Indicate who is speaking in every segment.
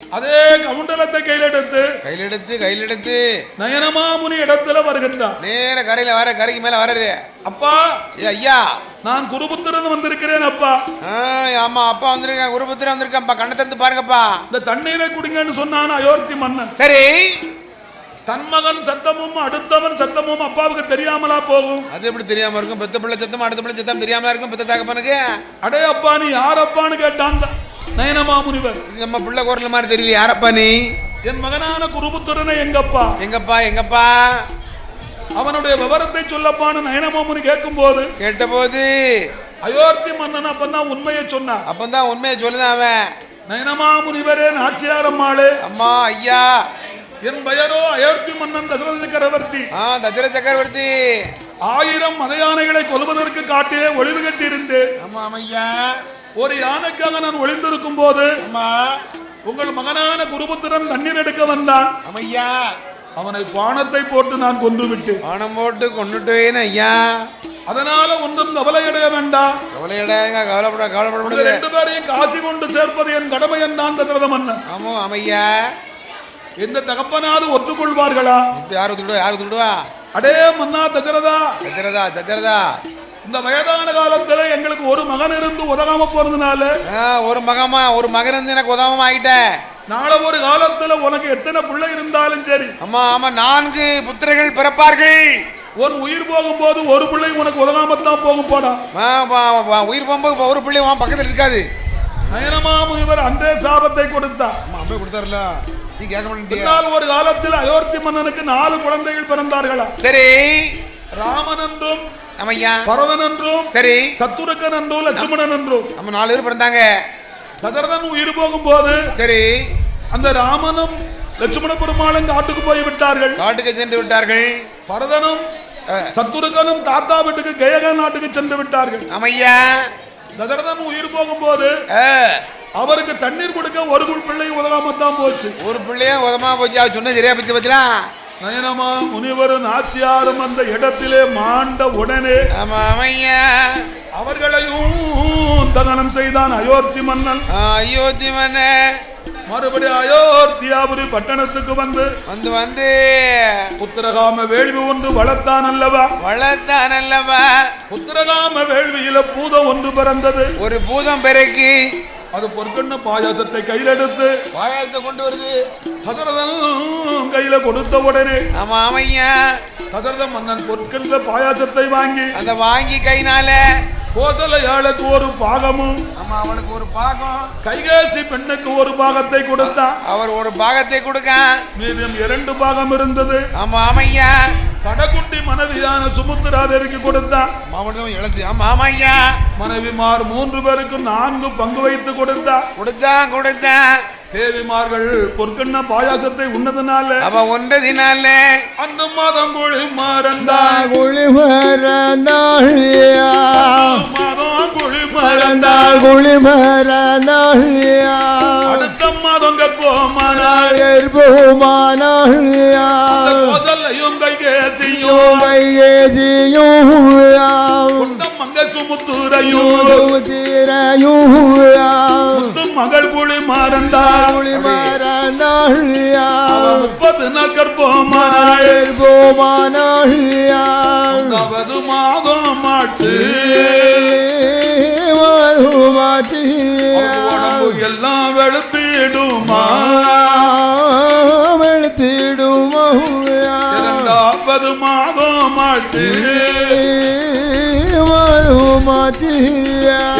Speaker 1: அதே கவுண்டலத்தை கையிலெடுத்து நயனமாமுனி இடத்துல வருகின்றார்.
Speaker 2: நேர கரையில வர கரைக்கு மேல வர்றாரு.
Speaker 1: அப்பா
Speaker 2: ஐயா
Speaker 1: நான் குருபுத்திரன் வந்திருக்கிறேன் அப்பா.
Speaker 2: ஆமா அப்பா வந்திருக்கேன், குருபுத்திரன் வந்திருக்கேன்ப்பா. கண்ணை திறந்து பாருங்கப்பா.
Speaker 1: இந்த தண்ணீரை குடிங்கன்னு சொன்னான் அயோத்தி மன்னன்.
Speaker 2: சரி,
Speaker 1: தன் மகன் சத்தமும் அடுத்தவன் சத்தமும் அப்பாவுக்கு தெரியாமலா போகும்?
Speaker 2: அது எப்படி தெரியாம இருக்கும்? பெத்த பிள்ளை சத்தம் அடுத்த பிள்ளை சத்தம் தெரியாமலா இருக்கும் பெத்த தகப்பனுக்கு?
Speaker 1: அடே அப்பா நீ யார் அப்பான்னு கேட்டான் நயனமாமுனிவர்.
Speaker 2: நம்ம பிள்ளை குரல் மாதிரி தெரியல. யாரப்பா நீ?
Speaker 1: என் மகனான குருபுத்திரனை எங்கப்பா
Speaker 2: எங்கப்பா
Speaker 1: அவனுடைய விவரத்தை சொல்லப்பான்னு நயனமாமுனி கேட்டபோது அயோத்தி மன்னன் அப்பந்தான் உண்மையை சொன்னான்.
Speaker 2: அப்பந்தான் உண்மையை சொல்லுதான் அவன்.
Speaker 1: நயனமாமுனிவரே நாச்சியாரம்மாளே,
Speaker 2: அம்மா ஐயா
Speaker 1: என் பெயரோ அயோத்தி மன்னன் தசரத சக்கரவர்த்தி.
Speaker 2: தசரத சக்கரவர்த்தி
Speaker 1: 1000 மத யானைகளை கொல்வதற்கு காட்டிலே ஒளிவு கட்டி இருந்து ஒரு யானைக்காக நான் ஒளிந்திருக்கும் போது உங்கள் மகனான குருபுத்திரன் தண்ணீர் எடுக்க வந்தான். அவனை பானத்தை போட்டு நான் கொன்று விட்டு
Speaker 2: பானம் போட்டு கொண்டுட்டேன் ஐயா.
Speaker 1: அதனால ஒன்றும் கவலையடைய வேண்டாம்.
Speaker 2: கவலைப்பட
Speaker 1: 2 பேரையும் காட்சி கொண்டு சேர்ப்பது என் கடமை என்றான் தசரத மன்னன்.
Speaker 2: ஆமா அமையா.
Speaker 1: எந்த தகப்பனாவது ஒத்துக்கொள்வார்களா?
Speaker 2: யார் ஒத்துக்கிடுவா?
Speaker 1: அடே மன்னா தசரதா, இந்த வயதான காலத்துல எங்களுக்கு ஒரு மகன் இருந்து உதகாம போறதுனால
Speaker 2: ஒரு மகன் இருந்து எனக்கு உதவாம ஆகிட்ட.
Speaker 1: நாளை ஒரு காலத்துல உனக்கு எத்தனை பிள்ளை இருந்தாலும் சரி,
Speaker 2: ஆமா 4 புத்திரர்கள் பிறப்பார்கள்.
Speaker 1: உன் உயிர் போகும்போது ஒரு பிள்ளை உனக்கு உதகாமத்தான் போகும். போடா
Speaker 2: உயிர் போகும்போது ஒரு பிள்ளை பக்கத்தில் இருக்காது.
Speaker 1: நயனமாமுனிவர் அன்றே சாபத்தை
Speaker 2: கொடுத்தார்ல. நீ கேட்க மாட்டீங்க.
Speaker 1: ஒரு காலத்தில் அயோத்தி மன்னனுக்கு 4 குழந்தைகள் பிறந்தார்களா?
Speaker 2: சரி,
Speaker 1: ராமன் என்றும்
Speaker 2: பரதன் என்றும்
Speaker 1: சரி சத்துருக்கன் என்றும் லட்சுமணன் என்றும்
Speaker 2: நம்ம 4 பேர் பிறந்தாங்க.
Speaker 1: தசரதன் உயிர் போகும்போது
Speaker 2: சரி
Speaker 1: அந்த ராமனும் லட்சுமண பெருமாளும் காட்டுக்கு போய் விட்டார்கள்.
Speaker 2: காட்டுக்கு சென்று விட்டார்கள்.
Speaker 1: பரதனும் சத்துருக்கனும் தாத்தா வீட்டுக்கு கயக நாட்டுக்கு சென்று விட்டார்கள்.
Speaker 2: அமையா.
Speaker 1: தசரதன் உயிர் போகும்போது அவருக்கு தண்ணீர் கொடுக்க ஒரு பிள்ளை உதவாமத்தான் போச்சு.
Speaker 2: ஒரு பிள்ளைய உதமா போச்சு. சொன்ன சரியா பத்தி பத்திலாம்.
Speaker 1: நயனமா முனிவரும் நாச்சியாரும் அந்த இடத்திலே மாண்ட உடனே அவர்களையும் தகனம் செய்தான் அயோத்தி மன்னன். மறுபடி அயோத்தியாபுரி பட்டணத்துக்கு வந்து புத்திரகாம வேள்வி ஒன்று வளர்த்தான் அல்லவா? புத்திரகாம வேள்வியில பூதம் ஒன்று பிறந்தது.
Speaker 2: ஒரு பூதம் பிறகு
Speaker 1: அது பொற்கண்ண பாயாசத்தை கையில் எடுத்து
Speaker 2: பாயாசத்தை கொண்டு வருது.
Speaker 1: தசரதன் கையில கொடுத்த உடனே தசரத மன்னன் பொற்கண்ண பாயாசத்தை வாங்கி
Speaker 2: கைனால
Speaker 1: கோசலையாளுக்கு ஒரு பாகமும்
Speaker 2: அவனுக்கு ஒரு பாகம்,
Speaker 1: கைகேசி பெண்ணுக்கு ஒரு பாகத்தை கொடுத்தான்.
Speaker 2: அவர் ஒரு பாகத்தை கொடுக்க
Speaker 1: மீதம் 2 பாகம் இருந்தது.
Speaker 2: ஆமையா.
Speaker 1: கடக்குட்டி மனைவியான சுமுத்திரா தேவிக்கு கொடுத்தான். மனைவிமார் 3 பேருக்கு 4 பங்கு வைத்து கொடுத்தான். தேவிமார்கள் பொற்கண்ண பாயாசத்தை உண்ணதுனால அந்த மாதம் அடுத்த மாதம் கோசல்லையும் கைகேசியும் மங்க சுமுத்துரையும் மகள் குழி மறந்தாள். 30 நாள் கற்போமானாள். 9வது மாதம் ஆச்சு. உடம்பு எல்லாம் வெளுத்திடுமா? 2வது மாதம் ஆச்சு.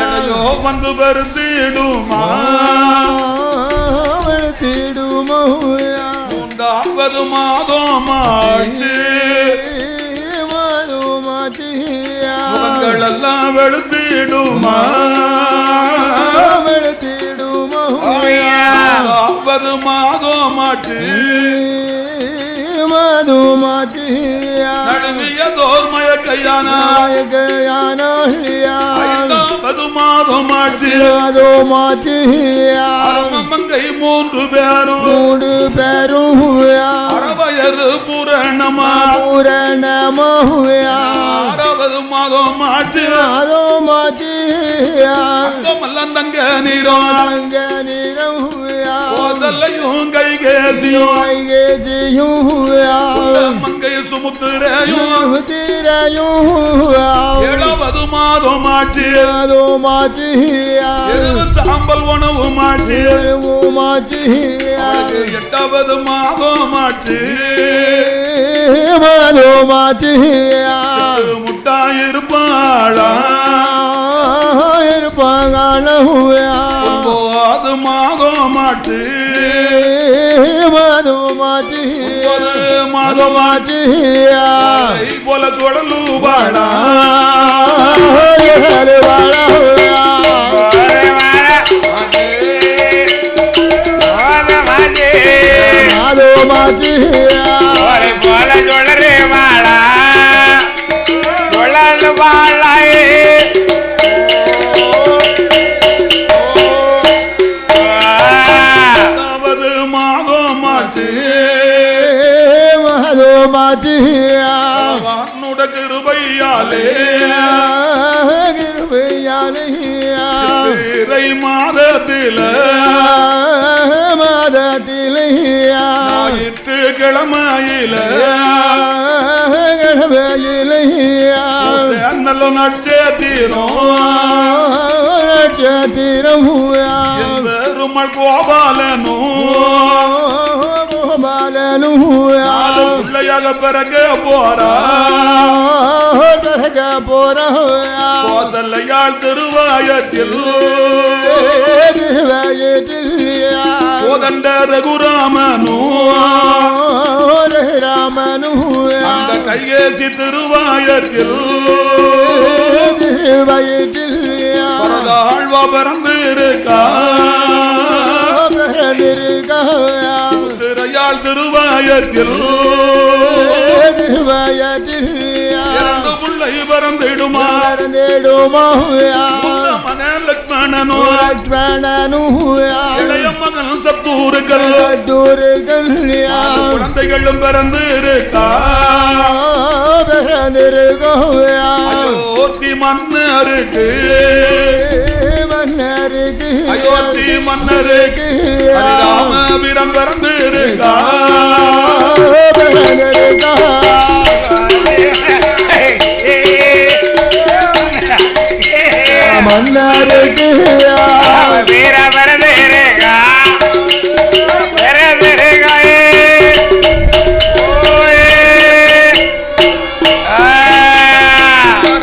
Speaker 1: எனையோ வந்து வருத்திடுமா? 3வது மாதம் ஆச்சு. முகங்கள் எல்லாம் வெளுத்திடுமா? 4வது மாதம் ஆச்சு. நடுவிய தோர்மய கையான 5வது மாதம் ஆச்சு. மங்கை 3 பேரும் அரவயரு பூரணமா
Speaker 3: பூரணமாயா
Speaker 1: 6வது மாதம் ஆச்சு
Speaker 3: அதோ மாச்சியா
Speaker 1: மல்லம் தங்க நீரோ
Speaker 3: அங்க நிறமுயா
Speaker 1: கோசல்லையும் கைகேசியும்
Speaker 3: கைகேசியுயா
Speaker 1: மங்கை சுமுத்திரையும்
Speaker 3: திரையும்
Speaker 1: 7வது மாதம் ஆச்சு
Speaker 3: அதோ மாச்சியா
Speaker 1: சாம்பல் உணவு மாச்சு
Speaker 3: மாச்சியா
Speaker 1: 8வது மாதம் ஆச்சு
Speaker 3: அதோ மாச்சியா
Speaker 1: முட்டாயிருப்பாளா
Speaker 3: இருப்பாங்களா
Speaker 1: 9வது மாதம் ஆச்சு
Speaker 3: மது மாச்சியா
Speaker 1: 9 மாதம்
Speaker 3: மாச்சியா
Speaker 1: போல சுழலு பாடா
Speaker 3: அதோ மாச்சியா
Speaker 2: போல சொல்றே வாழா சொல்லு வாழாயே
Speaker 1: மாதம் ஆச்சு
Speaker 3: அதோ மாச்சியா
Speaker 1: வானுட கிருபையாலே இறை மாதத்தில
Speaker 3: மாதத்திலையா
Speaker 1: ஞாயிற்றுக்கிழமையில
Speaker 3: கடமையிலையா
Speaker 1: நல்ல நட்சத்திரம்
Speaker 3: நட்சத்திரமுயா
Speaker 1: பெருமாள் கோபாலனும்
Speaker 3: கோபாலனுயா
Speaker 1: பிள்ளையாக பிறக்க போறா
Speaker 3: பிறக்க போறோயா
Speaker 1: கோசல்லையாள் திருவாயத்தில்
Speaker 3: திருவயத்தில்யா
Speaker 1: கோதண்ட ரகுராமனும்
Speaker 3: ராமனுயா
Speaker 1: அந்த கையேசி திருவாயத்தில்
Speaker 3: திருவயத்தில்யா
Speaker 1: பரதாழ்வா பிறந்து இருக்கா திரையாள் திருவாயத்தில்
Speaker 3: திருவயத்தில்யா
Speaker 1: இரண்டு பிள்ளை பிறந்திடுமா மகன் லக்ஷ்மணனோ இளைய மகன் சத்தூர்கள் குழந்தைகளும் பிறந்து இருக்கா அயோத்தி மன்னருக்கு அயோத்தி மன்னருக்கு ராமபிரம் பிறந்து இருக்கா
Speaker 3: மன்னருக்கு
Speaker 2: வீர வரதேரேகா வரதேரேகாயே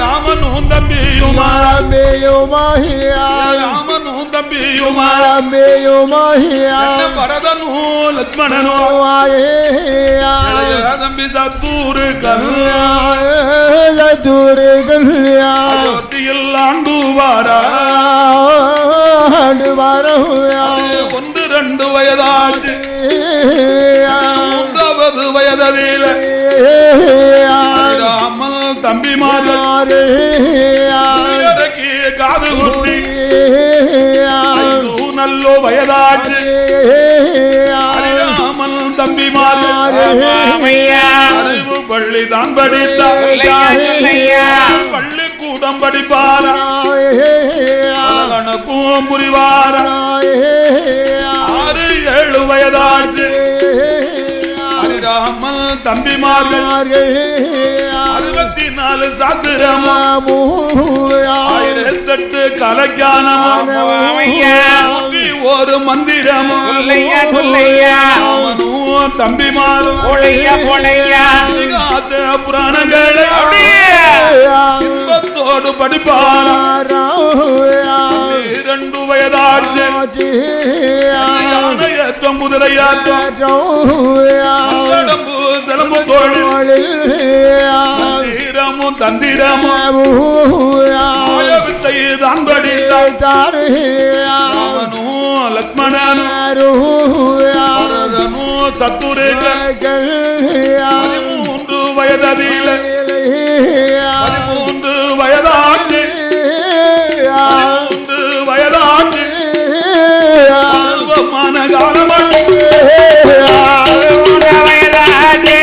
Speaker 1: ராமனும் தம்பியுமா ராமனும் தம்பியுமா பரதனும் லக்ஷ்மணனும் தம்பி சத்தூர்கள் அயோத்தியில் ஆண்டு வாரா 1-2 வயதாச்சு 3வது வயதில் ராமல் தம்பிமார்கள் காது குட்டி நல்லோ வயதாச்சு ராமல் தம்பிமார்கள் அறிவு பள்ளி தான் படித்தார் பள்ளிக்கூடம் படிப்பாரா கணக்கும் புரிவாரா 6-7 வயதாச்சு ராமல் தம்பிமார்கள் 64 சாத்திரமா 1008 கலக்கானமா ஒரு மந்திரமும் தம்பிமாரும் புராணங்களை இன்பத்தோடு படிப்பாரா 2 வயதாச்சு யானையேற்றம் குதிரையாற்றம் சிலம்பு தோழில் தந்திரமும் தந்திரமும் வித்தை தான் படித்தார் லக்ஷ்மணனும் சத்துருக்கள் 13 வயதில் 13 வயதாச்சு 13 வயதாச்சு பருவமான காலமாக
Speaker 2: வயதாச்சு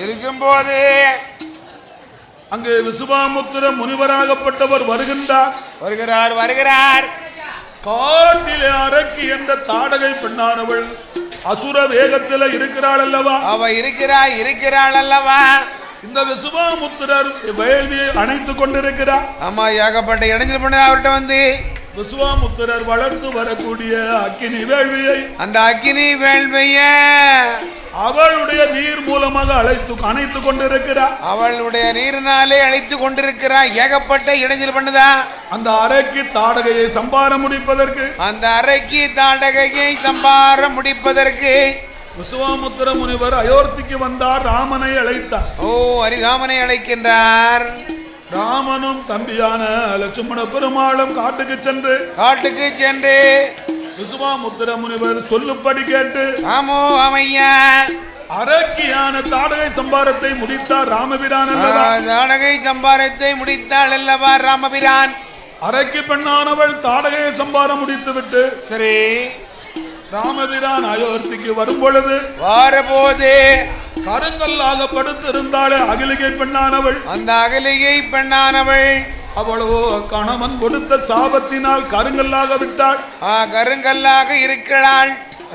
Speaker 2: இருக்கும்போது
Speaker 1: அங்கே விசுவாமுத்திர முனிவராகப்பட்டவர் வருகின்றார்.
Speaker 2: வருகிறார்.
Speaker 1: காட்டிலே அரக்கி என்ற தாடகை பெண்ணானவள் அசுர வேகத்தில் இருக்கிறாள் அல்லவா?
Speaker 2: அவ இருக்கிறாள் அல்லவா?
Speaker 1: இந்த விசுவாமுத்திரர் வேள்வியை அணைத்துக் கொண்டிருக்கிறார்.
Speaker 2: ஆமா, ஏகப்பட்ட இடைஞ்சல் பண்ண அவர்கிட்ட வந்து
Speaker 1: விசுவாமுத்திரர் வளர்ந்து வரக்கூடிய அக்கினி வேள்வியை,
Speaker 2: அந்த அக்கினி வேள்விய
Speaker 1: அவளுடைய நீர் மூலமாக அணைத்துக் கொண்டிருக்கிறார்.
Speaker 2: அவளுடைய நீரினாலே அழைத்துக் கொண்டிருக்கிறார். ஏகப்பட்ட இடைஞ்சல் பண்ணுதா.
Speaker 1: அந்த அரக்கி தாடகையை சம்பாரம் முடிப்பதற்கு, விசுவாமுத்திர முனிவர் அயோத்திக்கு வந்தார். ராமனை அழைத்தார்.
Speaker 2: ராமனை அழைக்கின்றார்.
Speaker 1: ராமனும் தம்பியான லட்சுமண பெருமாளும் காட்டுக்கு சென்று விசுவாமுத்திர முனிவர் சொல்லுப்படி கேட்டு அரக்கியான தாடகை சம்பாரத்தை முடித்தார் ராமபிரான் அல்லவா?
Speaker 2: தாடகை சம்பாரத்தை முடித்தாள் அல்லவா ராமபிரான்?
Speaker 1: அரக்கி பெண்ணானவள் தாடகையை சம்பாரம் முடித்துவிட்டு
Speaker 2: சரி
Speaker 1: ராமபிரான் அயோத்திக்கு வரும் பொழுது கருங்கல்லாக படுத்திருந்தாளே அகிலிகை பெண்ணானவள்,
Speaker 2: அந்த அகிலிகை பெண்ணானவள்
Speaker 1: அவளோ கணவன் கொடுத்த சாபத்தினால் கருங்கல்லாக விட்டாள்.
Speaker 2: கருங்கல்லாக இருக்கிறாள்.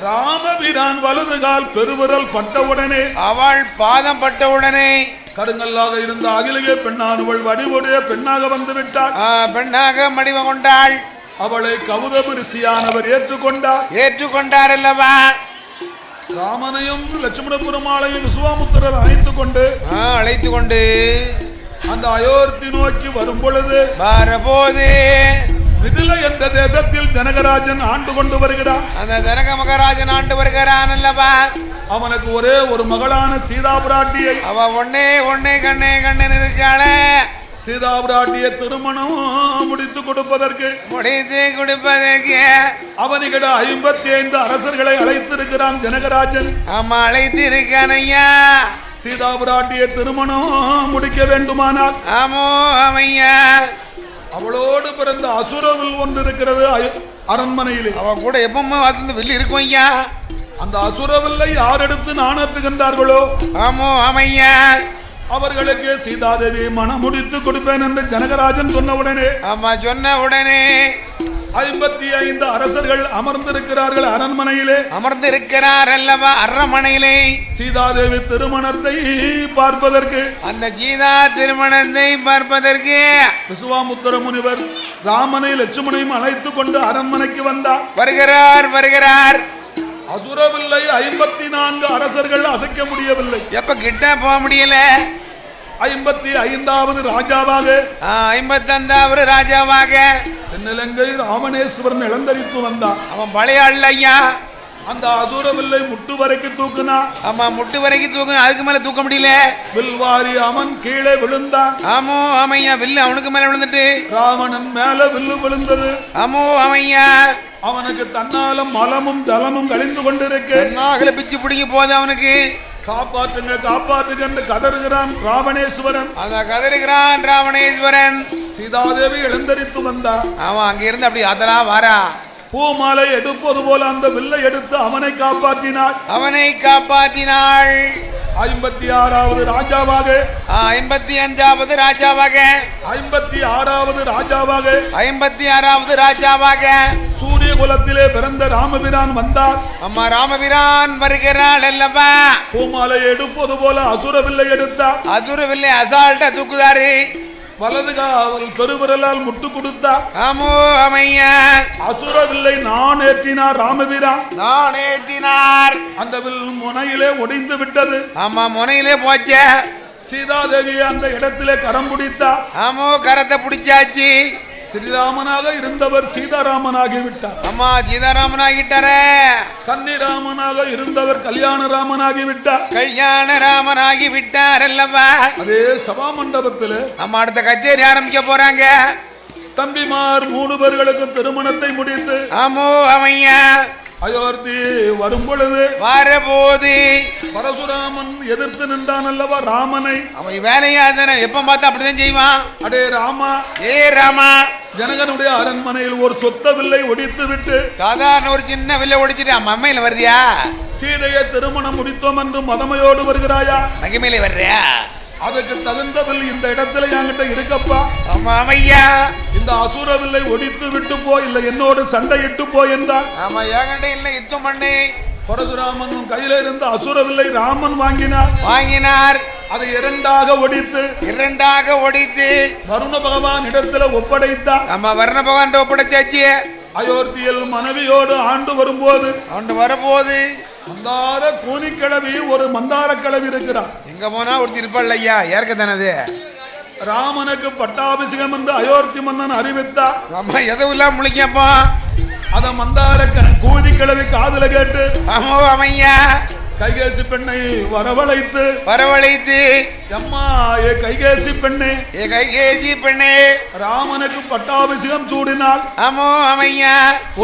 Speaker 1: ராமபிரான் வலதுகால் பெருவிரல் பட்டவுடனே,
Speaker 2: அவள் பாதம் பட்டவுடனே
Speaker 1: கருங்கல்லாக இருந்த அகிலிகை பெண்ணானவள் வடிவுடைய பெண்ணாக வந்து விட்டாள்.
Speaker 2: பெண்ணாக மடிவ கொண்டாள்.
Speaker 1: அவளை கௌதம ரிஷியானவர்
Speaker 2: ஏற்றுக்கொண்டார் அல்லவா?
Speaker 1: ராமனையும் லட்சுமண பெருமாளையும் விசுவாமுத்திரர் அழைத்து கொண்டு அந்த அயோத்தி நோக்கி வரும் பொழுது மிதிலை என்ற தேசத்தில் ஜனகராஜன் ஆண்டு கொண்டு வருகிறான்.
Speaker 2: அந்த ஜனக மகாராஜன் ஆண்டு வருகிறான் அல்லவா?
Speaker 1: அவனுக்கு ஒரே ஒரு மகளான சீதா பிராட்டியை,
Speaker 2: அவ ஒன்னே கண்ணே இருக்காளே.
Speaker 1: சீதா பிராட்டியை திருமணம் முடித்து கொடுப்பதற்கு அவனிகிட 55 அரசர்களை அழைத்திருக்கிறான் ஜனகராஜன்.
Speaker 2: ஆமா, அழைத்திருக்கான் ஐயா.
Speaker 1: சீதா பிராட்டியை திருமணம் முடிக்க வேண்டுமானால் அவளோடு பிறந்த அசுரவில் ஒன்று இருக்கிறது அரண்மனையிலே.
Speaker 2: அவ கூட எப்பவுமே வந்து வெளி இருக்கும் ஐயா.
Speaker 1: அந்த அசுரவில்லை யார் எடுத்து நாணத்துகின்றார்களோ அவர்களுக்கு சீதாதேவி மனம் முடித்து கொடுப்பேன் என்று ஜனகராஜன் சொன்ன உடனே 55 அரசர்கள் அமர்ந்திருக்கிறார்கள் அரண்மனையிலே.
Speaker 2: அமர்ந்திருக்கிறார் அல்லவா அரண்மனையிலே?
Speaker 1: சீதாதேவி திருமணத்தை பார்ப்பதற்கு,
Speaker 2: அந்த சீதா திருமணத்தை பார்ப்பதற்கு
Speaker 1: விசுவாமுத்திர முனிவர் ராமனை லட்சுமணையும் அழைத்து கொண்டு அரண்மனைக்கு வந்தார்.
Speaker 2: வருகிறார்.
Speaker 1: அசுரவில்லை 54 அரசர்கள் அசைக்க முடியவில்லை.
Speaker 2: எப்ப கிட்ட போக முடியல.
Speaker 1: 55வது ராஜாவாக
Speaker 2: 55வது ராஜாவாக
Speaker 1: தென்னிலங்கை ராமணேஸ்வரன் இளந்தரித்து வந்தான்.
Speaker 2: அவன் பழைய ஐயா.
Speaker 1: அந்த அசுரவில்லை முட்டு வரைக்கும் தூக்குனா.
Speaker 2: ஆமா, முட்டு வரைக்கும் தூக்குனா. அதுக்கு மேல தூக்க முடியல.
Speaker 1: வில்வாரி அவன் கீழே விழுந்தான்.
Speaker 2: ஆமையா, வில்லு அவனுக்கு மேல விழுந்துட்டு
Speaker 1: ராவணன் மேல வில்லு விழுந்தது.
Speaker 2: ஆமையா,
Speaker 1: அவனுக்கு தன்னாலும் மலமும் ஜலமும் கழிந்து கொண்டிருக்க
Speaker 2: பிச்சு பிடிங்க போது அவனுக்கு
Speaker 1: காப்பாற்றுங்க என்று கதறுகிறான் ராவணேஸ்வரன். சீதாதேவி எழுந்தரித்து வந்தான்.
Speaker 2: அவன் அங்க இருந்து அப்படி அதெல்லாம் வாரா.
Speaker 1: பூமாலை எடுப்பது போல அந்த வில்லை எடுத்து அவனை காப்பாற்றினாள். 56வது ராஜாவாக
Speaker 2: 55வது ராஜாவாக
Speaker 1: சூரிய குலத்திலே பிறந்த ராமபிரான் வந்தார்.
Speaker 2: அம்மா, ராமபிரான் வருகிறாள் அல்லவா?
Speaker 1: பூமாலை எடுப்பது போல அசுரவில்லை எடுத்தார்.
Speaker 2: அசுரவில்லை அசால்ட்டா தூக்குதாரு.
Speaker 1: வலதுகாவல் பெருவிரலால் முட்டு கொடுத்தார். அசுரவில்லை நான் ஏற்றினார் ராமபிரான். அந்த வில் முனையிலே ஒடிந்து விட்டது.
Speaker 2: ஆமா, முனையிலே போச்ச.
Speaker 1: சீதாதேவியை அந்த இடத்திலே கரம் பிடித்தார்.
Speaker 2: கரத்தை பிடிச்சாச்சு.
Speaker 1: ஸ்ரீராமனாக இருந்தவர் சீதாராமனாகிவிட்டார்.
Speaker 2: அம்மா, சீதாராமனாகிட்டார.
Speaker 1: கன்னிராமனாக இருந்தவர் கல்யாணராமனாகிவிட்டார்.
Speaker 2: கல்யாணராமனாகிவிட்டார் அல்லவா?
Speaker 1: அதே சபா மண்டபத்தில்
Speaker 2: அம்மா அடுத்த கச்சேரி ஆரம்பிக்க போறாங்க.
Speaker 1: தம்பிமார் 3 பேர்களுக்கு திருமணத்தை முடித்து அயோத்தி வரும் பொழுது பரசுராமன் எதிர்த்து நின்றான் அல்லவா ராமனை.
Speaker 2: அவன் வேலையாதானே எப்ப பார்த்தா அப்படிதான் செய்வான்.
Speaker 1: அடே ராமா,
Speaker 2: ராமா,
Speaker 1: ஜனகனுடைய அரண்மனையில் ஒரு சொத்த வில்லை ஒடித்து விட்டு,
Speaker 2: சாதாரண ஒரு சின்ன வில்லை ஒடிச்சிட்டு அம்மையில வருதியா?
Speaker 1: சீதையை திருமணம் முடித்தோம் என்று மதமையோடு வருகிறாயா?
Speaker 2: மகிமையில வர்றியா?
Speaker 1: அதுக்கு தகுந்தவில் இந்த இடத்துல என்கிட்ட இருக்கப்பா.
Speaker 2: ஆமா ஐயா.
Speaker 1: இந்த அசுரவில்லை ஒடித்து விட்டு போ, இல்லை என்னோடு சண்டையிட்டு போ என்றார்.
Speaker 2: ஆமா என்கிட்ட இல்ல யுத்தம் பண்ணி.
Speaker 1: பரசுராமன் கையில இருந்து அசுரவில்லை ராமன் வாங்கினார். அதை இரண்டாக ஒடித்து வருண பகவான் இடத்துல ஒப்படைத்தார்.
Speaker 2: ஆமா வருண பகவான் ஒப்படைச்சாச்சு.
Speaker 1: அயோத்தியில் மனைவியோடு ஆண்டு வரும்போது மந்தார கூனிக்கிழவி ஒரு மந்தார கிழவி இருக்கிறார்.
Speaker 2: எங்க போனா ஒருத்தி இருப்பாள் ஐயா. ஏற்கத்தானது
Speaker 1: ராமனுக்கு பட்டாபிஷேகம் என்று அயோத்தி மன்னன் அறிவித்தார்.
Speaker 2: ஆமா எதுவும் முழிக்கப்பா.
Speaker 1: அத மந்தார கூனிக்கிழவி காதுல கேட்டு
Speaker 2: ஆமா அமையா
Speaker 1: கைகேசி பெண்ணை வரவழைத்து அம்மா ஏ கைகேசி பெண்ணே ராமனுக்கு பட்டாபிஷேகம் சூடினாள்.
Speaker 2: ஆமோ அமையா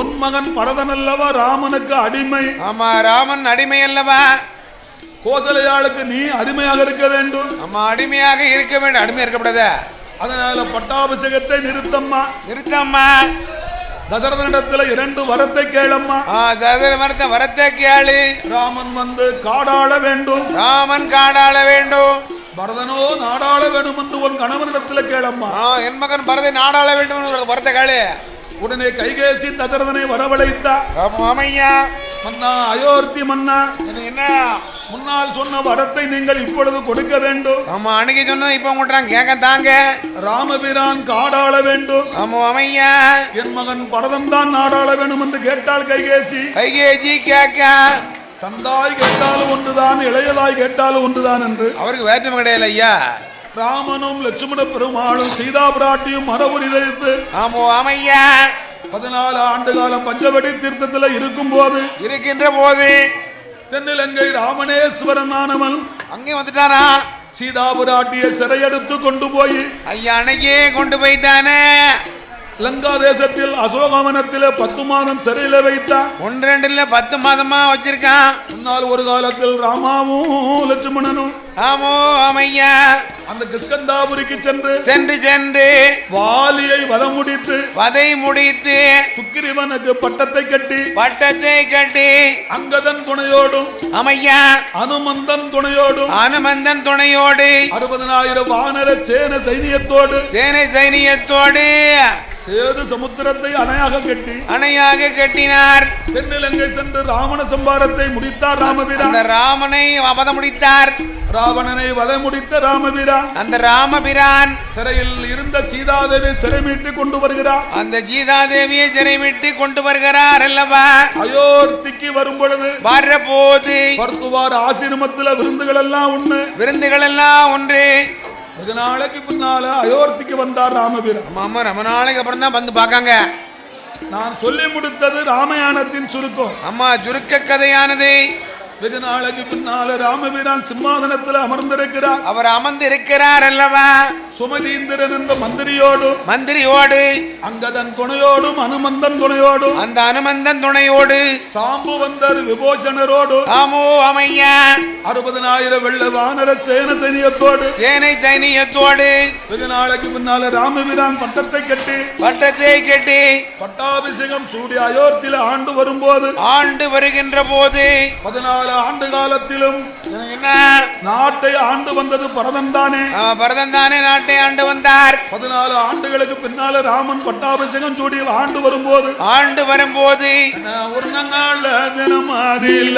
Speaker 1: உன் மகன் பரதன் அல்லவா ராமனுக்கு அடிமை?
Speaker 2: ஆமா ராமன் அடிமை அல்லவா?
Speaker 1: கோசலையாளுக்கு நீ அடிமையாக இருக்க வேண்டும்.
Speaker 2: ஆமா அடிமையாக இருக்க வேண்டும். அடிமை இருக்கக்கூடாது.
Speaker 1: அதனால பட்டாபிஷேகத்தை நிறுத்தம்மா. தசரதனிடத்துல 2 வரத்தை கேளம்மா.
Speaker 2: தசரத வரத்தை கேளு.
Speaker 1: ராமன் வந்து காடாள வேண்டும். பரதனோ நாடாள வேண்டும் என்று உன் கணவனிடத்துல கேளம்மா.
Speaker 2: என் மகன் பரதை நாடாள வேண்டும் வரத்தை கேளு.
Speaker 1: உடனே கைகேசி தசரதனை வரவழைத்தா. மன்னா அயோத்தி மன்னா,
Speaker 2: என்ன
Speaker 1: முன்னால் சொன்ன வரத்தை நீங்கள் இப்பொழுது கொடுக்க வேண்டும்.
Speaker 2: ஆமா அன்னைக்கு சொன்ன இப்ப உங்கள்றாங்க கேட்க தாங்க.
Speaker 1: ராமபிரான் காடாள வேண்டும்.
Speaker 2: ஆமா அமையா
Speaker 1: என் மகன் பரதன் தான் நாடாள வேண்டும் என்று கேட்டால் கைகேசி
Speaker 2: கேட்க
Speaker 1: தந்தாய் கேட்டாலும் ஒன்றுதான், இளையதாய் கேட்டாலும் ஒன்றுதான் என்று
Speaker 2: அவருக்கு வேற்றுமை கிடையாது ஐயா.
Speaker 1: ராமனும் லட்சுமண பெருமாளும் சீதா பிராட்டியும் மரபுரி தரித்து
Speaker 2: ஆமோ அமையா
Speaker 1: 14 ஆண்டு காலம் பஞ்சவடி தீர்த்தத்தில் இருக்கின்ற போது தென்னிலங்கை ராமணேஸ்வரன் ஆனவன்
Speaker 2: அங்கே வந்துட்டானா.
Speaker 1: சீதா பிராட்டியை சிறையெடுத்து கொண்டு போய்
Speaker 2: ஐயா அன்னைக்கே கொண்டு போயிட்டானே.
Speaker 1: லங்கா தேசத்தில் அசோகவனத்தில் 10 மாதம் சிறையில வைத்தான்.
Speaker 2: 1-2 இல்ல 10 மாதமா வச்சிருக்கான்.
Speaker 1: முன்னால் ஒரு காலத்தில் ராமாவும் லட்சுமணனும்
Speaker 2: ஆமோ அமையா
Speaker 1: அந்த கிஷ்கந்தாபுரிக்கு
Speaker 2: சென்று
Speaker 1: வாலியை வதை முடித்து சுக்கிரீவனுக்கு பட்டத்தை கட்டி அங்கதன் துணையோடும்
Speaker 2: அமையா
Speaker 1: அனுமந்தன்
Speaker 2: துணையோடு
Speaker 1: 60,000 வானர சேன சைனியத்தோடு சேது சமுத்திரத்தை அணையாக
Speaker 2: கட்டினார்.
Speaker 1: தென்னிலங்கை சென்று ராவண சம்பாரத்தை முடித்தார் ராமபிரான்.
Speaker 2: ராமனை வதம் முடித்தார்.
Speaker 1: ராவணனை வதை முடித்த ராமபிரான்
Speaker 2: அந்த ராமபிரான்
Speaker 1: சிறையில் இருந்த சீதாதேவி சிறை மீட்டு கொண்டு வருகிறார்.
Speaker 2: அந்த சீதாதேவியை சிறை மீட்டு கொண்டு வருகிறார் அல்லவா?
Speaker 1: அயோத்திக்கு வரும் பொழுது
Speaker 2: வரபோது
Speaker 1: பர்த்துவார் ஆசிரமத்தில் விருந்துகள் எல்லாம் ஒன்று. வெகு நாளைக்கு பின்னால அயோத்திக்கு வந்தார் ராமபிரான்.
Speaker 2: ஆமா ரொம்ப நாளைக்கு அப்புறம் தான் வந்து பாக்காங்க.
Speaker 1: நான் சொல்லி முடித்தது ராமாயணத்தின் சுருக்கம்.
Speaker 2: அம்மா சுருக்க கதையானது.
Speaker 1: வெகு நாளைக்கு பின்னால ராமபிரான் சிம்மாதனத்தில் அமர்ந்திருக்கிறார்.
Speaker 2: அவர் அமர்ந்திருக்கிறார் அல்லவா?
Speaker 1: சுமதீந்திரன் என்ற மந்திரியோடு அங்கதன் துணையோடும்
Speaker 2: அனுமந்தன் துணையோடு
Speaker 1: சாம்புவந்தர் விபோஷனரோடு
Speaker 2: ஆமோ அமையா
Speaker 1: 60,000 வெள்ள வானர சேனை சைனியத்தோடு வெகு நாளைக்கு பின்னால ராமபிரான் பட்டத்தை கட்டி பட்டாபிஷேகம் சூடி அயோத்தியில ஆண்டு வருகின்ற போது 14 ஆண்டு காலத்திலும் நாட்டை ஆண்டு வந்தது பரதன் தானே
Speaker 2: நாட்டை ஆண்டு வந்தார்.
Speaker 1: 14 ஆண்டுகளுக்கு பின்னால ராமன் பட்டாபிஷேகம் சூடி ஆண்டு வரும்போது ஒரு நாள் தினமாதியில்லை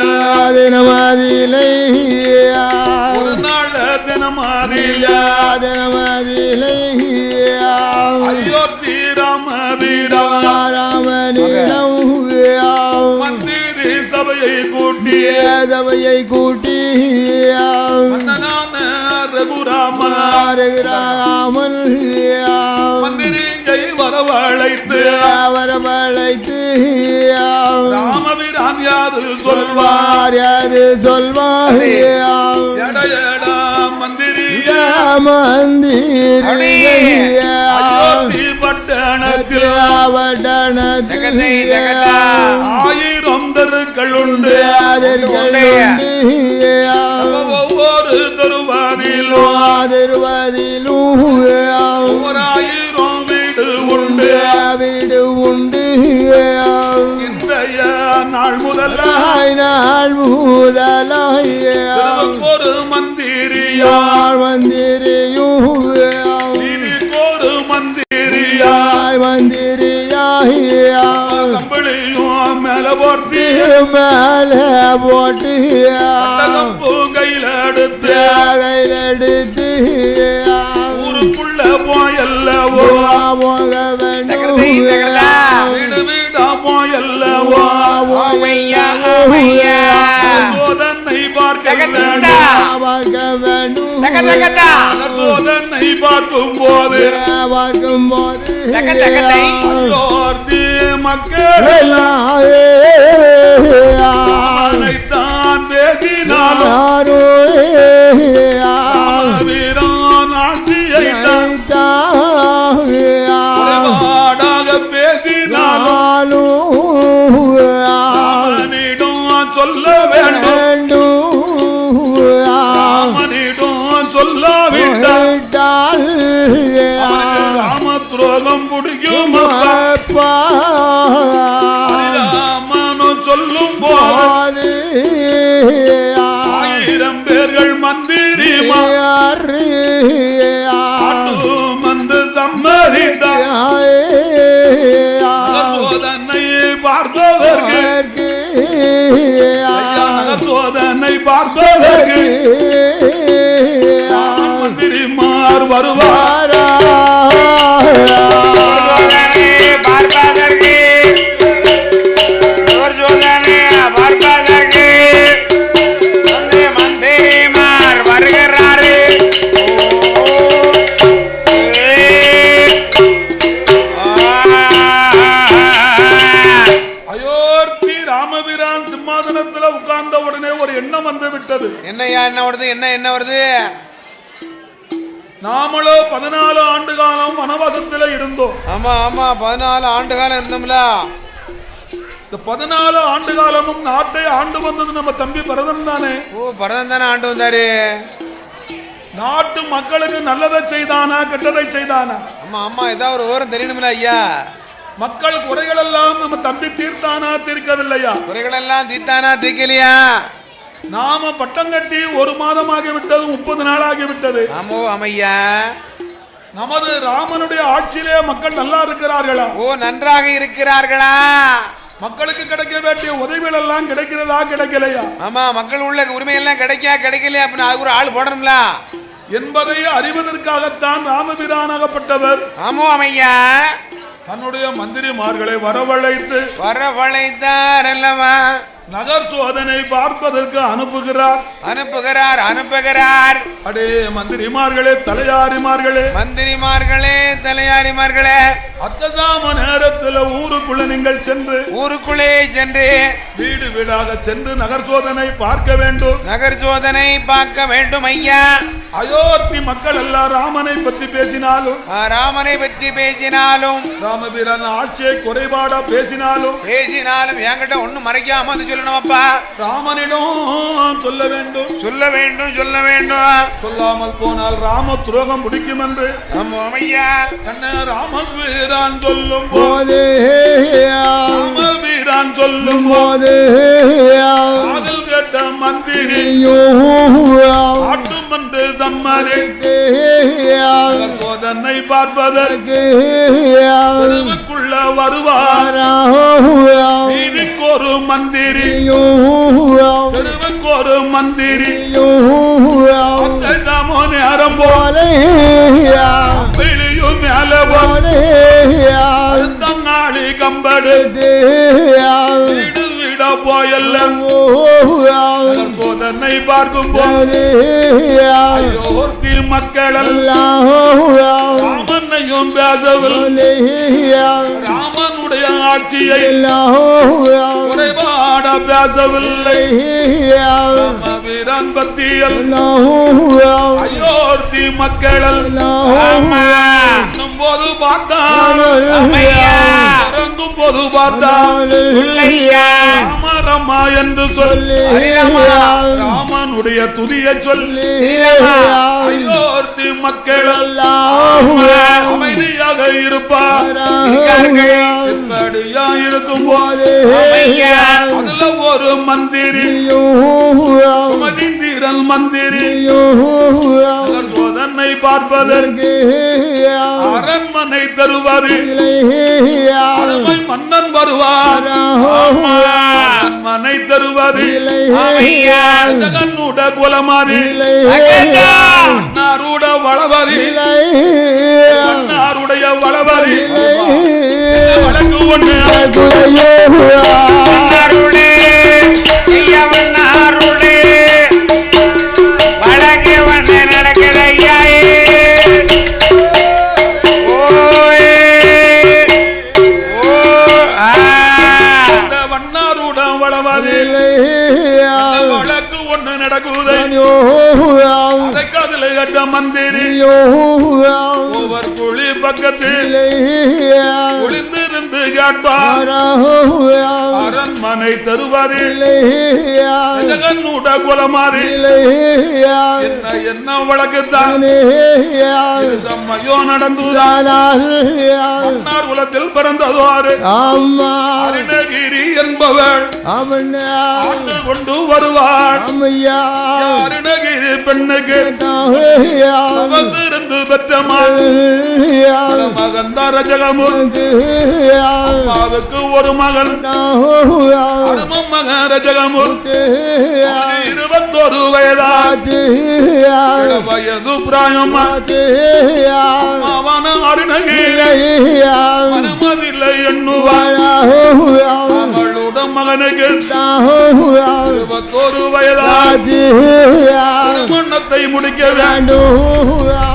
Speaker 1: அயோத்தி ராமபிரான் மந்திரி சபையை கூட்டி ரகுராமன் மந்திரியை வரவழைத்து ராமபிரான் யாது சொல்வார் எடையடா மந்திரி அயோத்தி பட்டணத்தில் 1000 தெருக்கள் உண்டு. ஒவ்வொரு தெருவாதிலும் 1000 வீடு உண்டு. இன்றைய நாள் முதல்ல
Speaker 3: நாள் முதலாய்
Speaker 1: ஒரு மந்திரியா
Speaker 3: மந்திரியும்
Speaker 1: ஒரு மந்திரியா
Speaker 3: மந்திரியாய்
Speaker 1: கம்பளியும் மேல போர்த்தி
Speaker 3: மேல போட்டு
Speaker 1: கையில எடுத்து
Speaker 3: எடுத்து
Speaker 1: ஊருக்குள்ள போயல்லவோ
Speaker 3: போக வேண்டும்
Speaker 1: வீடு வீடா போயல்லவோ சோதனை பார்க்க வேண்டும் சோதனை பார்க்கும் போது மக்கள் தான் பேசினாலும் வீரான் ஆட்சியை பாடாக பேசினாலும் ராமனிடம் சொல்ல வேண்டும் ராமனிடம் சொல்லாவிட்டால் ராம துரோகம் பிடிக்கும் ராமனும் சொல்லும் போது 1000 பேர்கள் மந்திரி வந்து சம்மதித்தார் சோதனை பார்ப்பதற்கு சோதனை பார்ப்பதற்கு மந்திரிமார் வருவார் உட்கார்ந்த உடனே ஒரு எண்ணம் வந்து விட்டது.
Speaker 2: என்னையா என்ன வருது? என்ன வருது?
Speaker 1: நாமளோ 14 ஆண்டு காலம் வனவாசத்துல இருந்தோம்.
Speaker 2: ஆமா 14 ஆண்டு காலம் இருந்தோம்ல.
Speaker 1: இந்த 14 ஆண்டு காலமும் நாட்டை ஆண்டு வந்தது நம்ம தம்பி பரதன் தானே.
Speaker 2: ஓ, பரதன் தானே ஆண்டு வந்தாரு.
Speaker 1: நாட்டு மக்களுக்கு நல்லதை செய்தானா கெட்டதை செய்தானா?
Speaker 2: ஆமா ஏதாவது ஒரு விவரம் தெரியணும்ல ஐயா.
Speaker 1: மக்கள் குறைகள் எல்லாம் நம்ம தம்பி தீர்த்தானா தீர்க்கவில்லையா?
Speaker 2: குறைகள் எல்லாம் தீர்த்தானா தீர்க்கலையா?
Speaker 1: நாம பட்டம் கட்டி 1 மாதம் ஆகிவிட்டது, 30 நாள் ஆகிவிட்டது.
Speaker 2: ஆமோ ஆமையா.
Speaker 1: நமது ராமனுடைய ஆட்சியிலே மக்கள் நல்லா இருக்கிறார்களா?
Speaker 2: ஓ, நன்றாக இருக்கிறார்களா?
Speaker 1: மக்களுக்கு கிடைக்க வேண்டிய உதவிகள் எல்லாம் கிடைக்கிறதா கிடைக்கலையா?
Speaker 2: ஆமா, மக்கள் உள்ள உரிமை எல்லாம் கிடைக்கலையா? அப்படின்னு அதுக்கு ஒரு ஆள் போடணும்ல
Speaker 1: என்பதை அறிவதற்காகத்தான் ராமபிரானாகப்பட்டவர்
Speaker 2: ஆமோ அமையா
Speaker 1: தன்னுடைய மந்திரிமார்களை வரவழைத்தார்
Speaker 2: அல்லவா.
Speaker 1: நகர் சோதனை பார்ப்பதற்கு அனுப்புகிறார். அடே மந்திரிமார்களே தலையாரிமார்களே அத்தசாம நேரத்தில் ஊருக்குள்ளே சென்று வீடு வீடாக சென்று நகர் சோதனை பார்க்க வேண்டும். ஐயா, அயோத்தி மக்கள் எல்லாம் ராமனை பற்றி பேசினாலும் ராமபிரான் ஆட்சியை குறைபாடா பேசினாலும்
Speaker 2: என்கிட்ட ஒண்ணும் மறைக்காம சொல்லணும்ப்பா.
Speaker 1: ராமனிடம் சொல்ல வேண்டும். சொல்லாமல் போனால் ராம துரோகம் பிடிக்கும் என்று ராமபிரான் சொல்லும் போது அதில் கேட்ட மந்திரி ஆட்டும் என்று சம்மதித்து சோதனை பார்ப்பதற்கு தெருவுக்குள்ள வருவார். வீதிக்கு ஒரு மந்திரி நேரம் போல மேல தன்னாளி கம்பெடுத்து வீடு வீட போயல்ல சோதனை பார்க்கும் போது மக்கள் ராமனையும் பேசவில்லை. ராமனுடைய ஆட்சியை குறைபாட பேசவில்லை. வீரன் பத்தியல் அயோத்தி மக்கள் போது பார்த்தான், இறங்கும் போது பார்த்தான். ஹரஹரம்மா என்று சொல்லி ராமனுடைய துதியை சொல்லி அயோத்தி மக்கள் அமைதியாக இருப்பார். இப்படியா இருக்கும் போது அதுல ஒரு மந்திரி சுமதிந்திரன் மந்திரி சோதனை பார்ப்பதற்கு அரண்மனை தருவார். மன்னன் வருவார், மனை தருவார். கண்ணுட குலமாரி நாருட வளவரி நாருடைய வளவரி வழக்கு ஒன்று வழக்கு ஒண்ணு நடக்குது. மந்திரி ஒவ்வொரு குழி பக்கத்தில் ஒளிந்திருந்து கேட்பார். அரண்மனை தருவாரில் ஜெகன்னூட குலமாரி என்ன வழக்குத்தான் செம்மையோ நடந்துதான். குலத்தில் பிறந்ததோரு அருணகிரி என்பவள் ஆண்டு கொண்டு வருவாள். அருணகிரி பெண்ணுக்கு இருந்து பெற்ற மகன் ரஜகமுத்து. அம்மாவுக்கு ஒரு மகன் மகன் ரஜகமுத்து 21 வயதாச்சு. வயது பிராயமாச்சு. அவன அருணகிரி மனமதில்லை எண்ணுவாள். அவளோட மகனுக்கு 21 வயதாச்சு. திருமணத்தை முடிக்க வேண்டும்,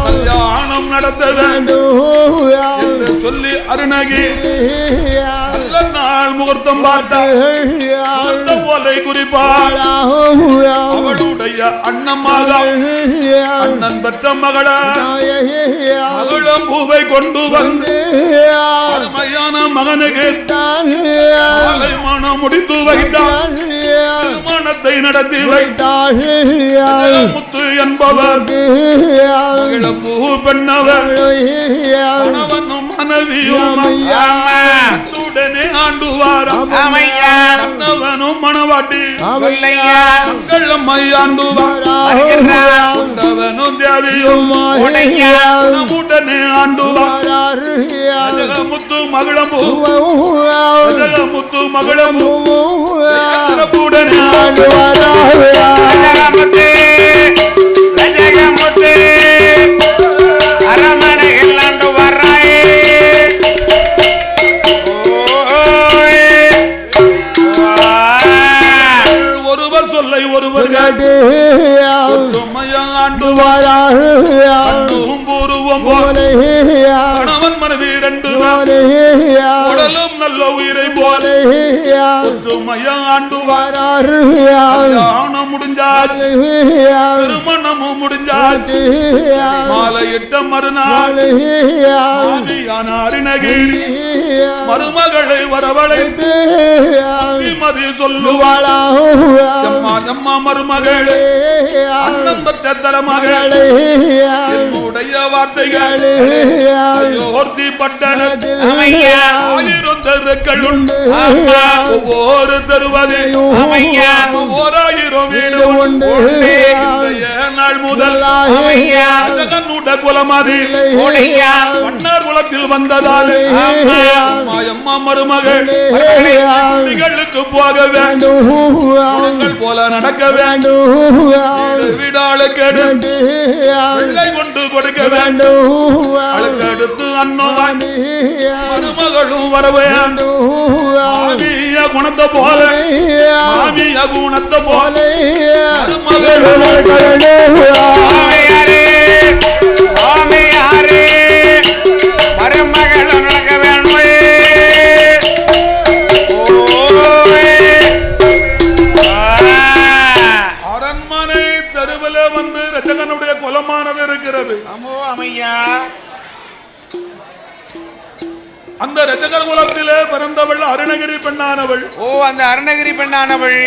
Speaker 1: கல்யாணம் நடத்த வேண்டும் என்று சொல்லி அருணகிரி நல்ல நாள் முகூர்த்தம் பார்த்த போலை குறிப்பாள். அவளுடைய அண்ணமாக அண்ணன் பெற்ற மகள மகளம் பூவை கொண்டு வந்து அருமையான மகனுக்கு மனம் முடித்து வைத்தாள். திருமணத்தை நடத்தி வைத்தாள். முத்து என்பவர் பூ பெண்ணவர் கணவனும் மனைவியும் உடனே ஆண்டுவாராம். கணவனும் மணவாட்டி ஆண்டுவாரவனும் தேவியும் உடனே ஆண்டுவார். முத்து மகளம்பூ முத்து மகளம்பூ உடனே ஆண்டுவார். அரமனையில் ஆண்டு வர்றாயே ஒருவர் சொல்லை ஒருவர் கணவன் மனைவி 2 உடலும் நல்ல உயிரை போல ஒற்றுமையா ஆண்டு கல்யாணம் முடிஞ்சாச்சு. திருமணமும் முடிஞ்சாச்சு. மாலையிட்ட மறுநாள் அருணகிரி மருமகளை வரவழைத்து மதி சொல்லுவாளா. அம்மா மருமகளே அண்ணன் பெற்ற தலைமகளே என்னுடைய வார்த்தைகள் ஒருத்தி பட்டணத்தில் 1000 தெருக்கள் உண்டு. ஒவ்வொரு தெருவதையும் 1000 வீடு உண்டு. நாள் முதல் ஜெகன்னூட குலமாரி மன்னார் குலத்தில் வந்ததால் அம்மா மருமகள் நிகழ்வுக்கு போக வேண்டும் போல நடக்க வேண்டும். வீடாளுக்கு வெள்ளை கொண்டு கொடுக்க வேண்டும். அடுத்து அண்ணன் மருமகளும் வர வேண்டும். ஆவிய குணத்தை போல ஆவிய குணத்தை போல மருமகள் நடக்க வேண்டும். அரண்மனை தெருவில் வந்து ரஜகனுடைய குலமானது இருக்கிறது. அந்த ரஜகர் குலத்திலே பிறந்தவள் அருணகிரி பெண்ணானவள்.
Speaker 2: ஓ, அந்த அருணகிரி பெண்ணானவள்.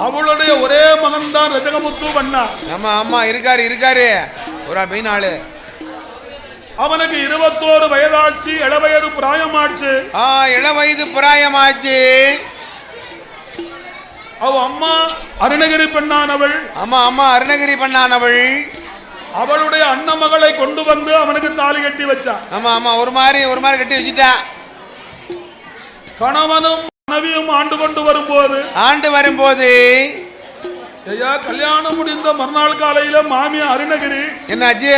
Speaker 1: அவளுடைய ஒரே மகன் தான் ரஜகமுத்து வண்ணா.
Speaker 2: ஆமா ஆமா, இருக்காரு ஒரு மெயின் ஆளு.
Speaker 1: அவனுக்கு 21 வயதாச்சு, இளவயது பிராயமாச்சு.
Speaker 2: இளவயது பிராயமாச்சு.
Speaker 1: அவ அம்மா அருணகிரி பெண்ணானவள்.
Speaker 2: ஆமா ஆமா, அருணகிரி பெண்ணானவள்.
Speaker 1: அவளுடைய அண்ண மகளை கொண்டு வந்து அவனுக்கு தாலி கட்டி வச்சா.
Speaker 2: ஆமா ஆமா, ஒரு மாதிரி கட்டி வச்சுட்டா.
Speaker 1: கணவனும் மனைவியும் ஆண்டு வரும்போது ஐயா, கல்யாணம் முடிந்த மறுநாள் காலையில மாமி அருணகிரி
Speaker 2: என்னாச்சு?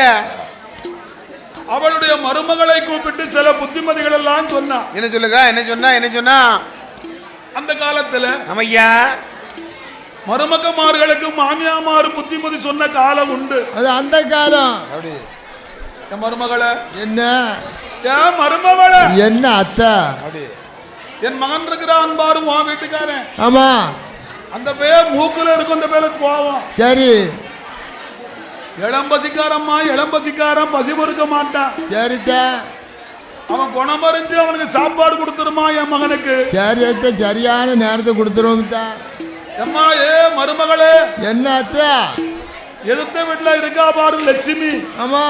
Speaker 1: அவளுடைய மருமகளை கூப்பிட்டு சில புத்திமதிகள் எல்லாம் சொன்னா.
Speaker 2: என்ன சொன்னா?
Speaker 1: அந்த காலத்துல
Speaker 2: ஐயா,
Speaker 1: மருமகமார்களுக்கு மாமியாமாறு புத்திமதி சொன்ன காலம் உண்டு.
Speaker 3: அது அந்த காலம்.
Speaker 1: என் மருமகளை
Speaker 3: என்ன,
Speaker 1: என் மருமகளை
Speaker 3: என்ன அத்தை,
Speaker 1: என் மகன் இருக்கிறான் பாரு, உன் வீட்டுக்காரன்.
Speaker 3: ஆமா,
Speaker 1: அந்த பேர் மூக்குல இருக்கும், அந்த பேர போவோம்.
Speaker 3: சரி,
Speaker 1: இளம்பசிக்காரம்மா, இளம்பசிக்காரன் பசி பொறுக்க மாட்டான்.
Speaker 3: சரித்தா,
Speaker 1: அவன் குணமறிஞ்சு அவனுக்கு சாப்பாடு கொடுத்துருமா என் மகனுக்கு.
Speaker 3: சரி, சரியான நேரத்தை கொடுத்துருவோம்.
Speaker 1: அம்மா, ஏ மருமகளே,
Speaker 3: என்ன அத்தை,
Speaker 1: எதிர்த்த வீட்டுல இருக்கா பாரு லட்சுமி.
Speaker 3: ஆமா,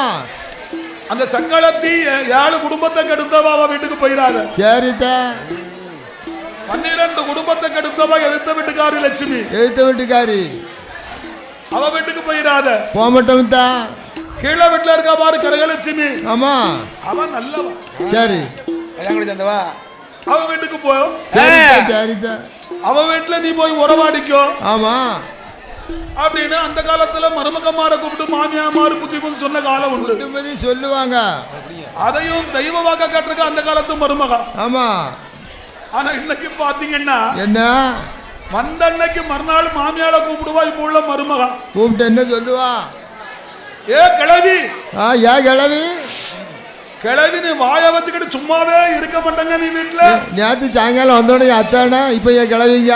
Speaker 1: அந்த சக்களத்தி 7 குடும்பத்தை கெடுத்தவா அவ வீட்டுக்கு போயிடாத.
Speaker 3: சரித்தா,
Speaker 1: 12 குடும்பத்தை கெடுத்தவா எதிர்த்த வீட்டுக்காரி லட்சுமி.
Speaker 3: எழுத்த வீட்டுக்காரி
Speaker 1: அவ வீட்டுக்கு போயிடாத.
Speaker 3: போகட்டும்.
Speaker 1: கீழே வீட்டுல இருக்கா பாரு கரகலட்சுமி.
Speaker 3: ஆமா,
Speaker 1: அவன் நல்லவா.
Speaker 3: சரி,
Speaker 1: அவ வீட்டுக்கு போ.
Speaker 3: சரித்தா,
Speaker 1: அவ வீட்டுல நீ போய் உறவாடிக்கோ.
Speaker 3: ஆமா,
Speaker 1: அப்படின்னு அந்த காலத்துல மருமகமார கூப்பிட்டு மாமியாமாறு புத்திமதி சொன்ன காலம் உண்டு.
Speaker 3: புத்திமதி சொல்லுவாங்க.
Speaker 1: அதையும் தெய்வ வாக்க காட்டுறக்க அந்த காலத்து மருமக.
Speaker 3: ஆமா,
Speaker 1: ஆனா இன்னைக்கு பாத்தீங்கன்னா
Speaker 3: என்ன,
Speaker 1: வந்த அன்னைக்கு மறுநாள் மாமியார கூப்பிடுவா. இப்ப உள்ள மருமக
Speaker 3: கூப்பிட்டு என்ன சொல்லுவா?
Speaker 1: ஏ கிழவி.
Speaker 3: ஏ கிழவி,
Speaker 1: கிழவி நீ வாய வச்சுக்கிட்டு சும்மாவே இருக்க மாட்டேங்க நீ வீட்டுல.
Speaker 3: நேற்று சாயங்காலம் வந்தோடனே அத்தானா, இப்ப என் கிழவிங்க.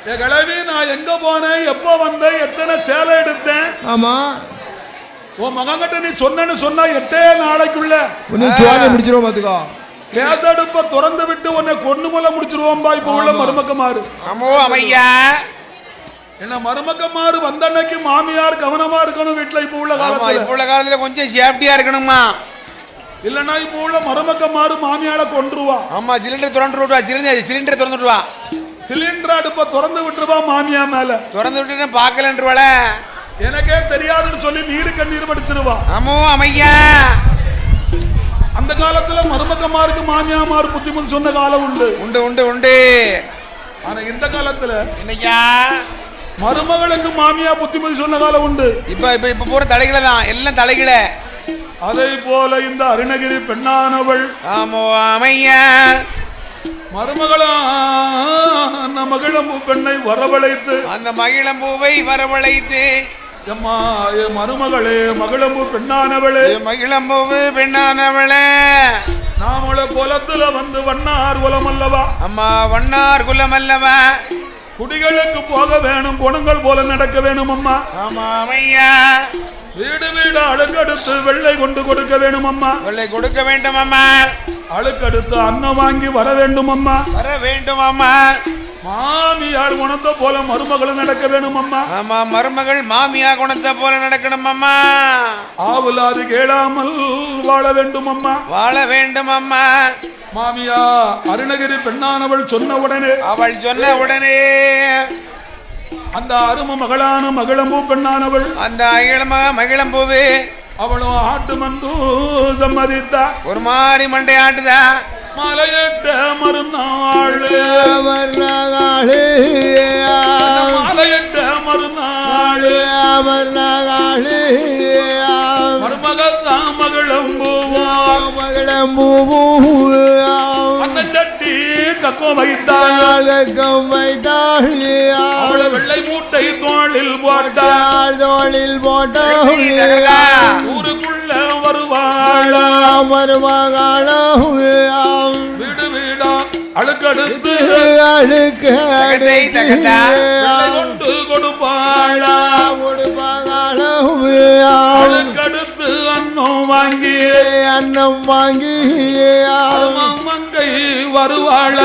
Speaker 1: ஏ கிழவி, நான் எங்க போனேன், எப்ப வந்தேன், எத்தனை சேலை எடுத்தேன்.
Speaker 3: ஆமா,
Speaker 1: உன் மகன்கிட்ட நீ சொன்னு சொன்னா 8 நாளைக்குள்ள
Speaker 3: உன்னை சோழ முடிச்சிருவோம். பாத்துக்கோ,
Speaker 1: கேஸ் அடுப்ப திறந்து விட்டு உன்னை கொண்டு போல முடிச்சிருவோம்பா. இப்ப உள்ள மருமக்கமாறு. என்ன மருமக்கமாறு வந்த அன்னைக்கு மாமியார் கவனமா இருக்கணும் வீட்டுல. இப்ப உள்ள
Speaker 2: காலத்துல கொஞ்சம் சேஃப்டியா இருக்கணுமா,
Speaker 1: இல்லன்னா இப்ப உள்ள மருமக்கமாறு மாமியார கொன்றுவா.
Speaker 2: ஆமா, சிலிண்டர் திறந்துடுவா.
Speaker 1: சிலிண்டர் அடுப்ப திறந்து விட்டுருவா. மாமியா மேல
Speaker 2: திறந்து விட்டு பாக்கலன்றவள
Speaker 1: எனக்கே தெரியாதுன்னு சொல்லி நீரு கண்ணீர் படிச்சிருவா. அந்த காலத்துல மருமக்கமாருக்கு மாமியாமாறு புத்திமதி சொன்ன காலம் உண்டு. ஆனா இந்த காலத்துல
Speaker 2: என்னையா
Speaker 1: மருமகளுக்கு மாமியா புத்திமதி சொன்ன காலம் உண்டு.
Speaker 2: இப்ப போற தலைகளை தான் எல்லாம் தலைகளை.
Speaker 1: அதை போல இந்த அருணகிரி பெண்ணானவள் மருமகளான மகிழம்பூ பெண்ணை வரவழைத்து,
Speaker 2: அந்த மகிழம்பூவை வரவழைத்து,
Speaker 1: மருமகளே மகிழம்பூ பெண்ணானவளே,
Speaker 2: மகிழம்பூவு பெண்ணானவளே,
Speaker 1: நாமள குலத்துல வந்து வண்ணார் குலம் அல்லவா.
Speaker 2: அம்மா, வண்ணார் குலம் அல்லவா.
Speaker 1: குடிகளுக்கு போக வேணும், குணங்கள் போல நடக்க வேணும். அம்மா,
Speaker 2: ஆமா ஐயா.
Speaker 1: வீடு வீடு அழுக்கடுத்து வெள்ளை கொண்டு கொடுக்க வேணும் அம்மா.
Speaker 2: வெள்ளை கொடுக்க வேண்டும் அம்மா.
Speaker 1: அழுக்கடுத்து அன்னம் வாங்கி வர வேண்டும் அம்மா.
Speaker 2: வர வேண்டும் அம்மா.
Speaker 1: மாமியார் குணத்தை போல மருமகளும் நடக்க வேணும் அம்மா.
Speaker 2: ஆமா, மருமகள் மாமியா குணத்தை போல நடக்கணும் அம்மா.
Speaker 1: ஆவலாது கேளாமல் வாழ வேண்டும் அம்மா.
Speaker 2: வாழ வேண்டும் அம்மா.
Speaker 1: மாமியா அருணகிரி பெண்ணானவள் சொன்ன உடனே அந்த அரும மகளான மகிழம்பூ பெண்ணானவள்,
Speaker 2: அந்த மகிழம்பூவு
Speaker 1: அவளும் ஆட்டு மந்து சம்மதித்தா.
Speaker 2: ஒரு மாதிரி மண்டை ஆட்டுதா.
Speaker 1: மலையிட்ட மறுநாள் மலையிட்ட மறுநாள் மருமகத்தான் மகிழம்பூவும் அந்த சட்டி கக்கம் வைத்தாள். அவளை வெள்ளை மூட்டை தோளில் போட்டாள். ஊருக்குள்ள வருவாள். வீடு வீடா அழுக்கடுத்து கொண்டு கொடுப்பாள். அழுக்கடுத்து அன்னும் வாங்கி
Speaker 3: அன்னம் வாங்கி
Speaker 1: மங்கை வருவாள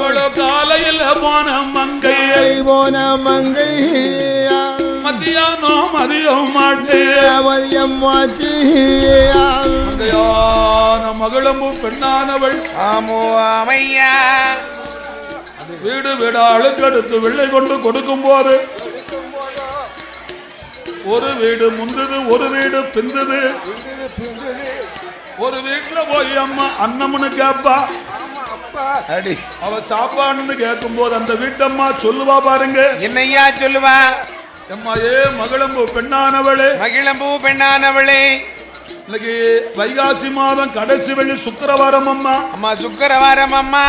Speaker 1: அவளோ காலையில் போன மங்கை
Speaker 3: போன மங்கை
Speaker 1: மதியம் ஆச்சு
Speaker 3: ஆச்சு
Speaker 1: மங்கையான மகளம்பு பெண்ணானவள்
Speaker 2: ஆமோ அமையா
Speaker 1: வீடு வீடாளுக்கு அடுத்து வெள்ளை கொண்டு கொடுக்கும் போது ஒரு வீடு முந்தது ஒரு வீடு பிந்தது ஒரு வீட்டுல போய் அம்மா அன்னம்னு கேப்பா
Speaker 2: அடி
Speaker 1: அவ சாப்பாடுன்னு கேட்கும் போது அந்த வீட்டம்மா சொல்லுவா பாருங்க
Speaker 2: என்னையா சொல்லுவா
Speaker 1: அம்மா ஏ மகளம்பு பெண்ணானவளே
Speaker 2: மகிழம்பூ பெண்ணானவளே
Speaker 1: இன்னைக்கு வைகாசி மாதம் கடைசி வெள்ளி சுக்கிரவாரம் அம்மா
Speaker 2: அம்மா சுக்கரவாரம் அம்மா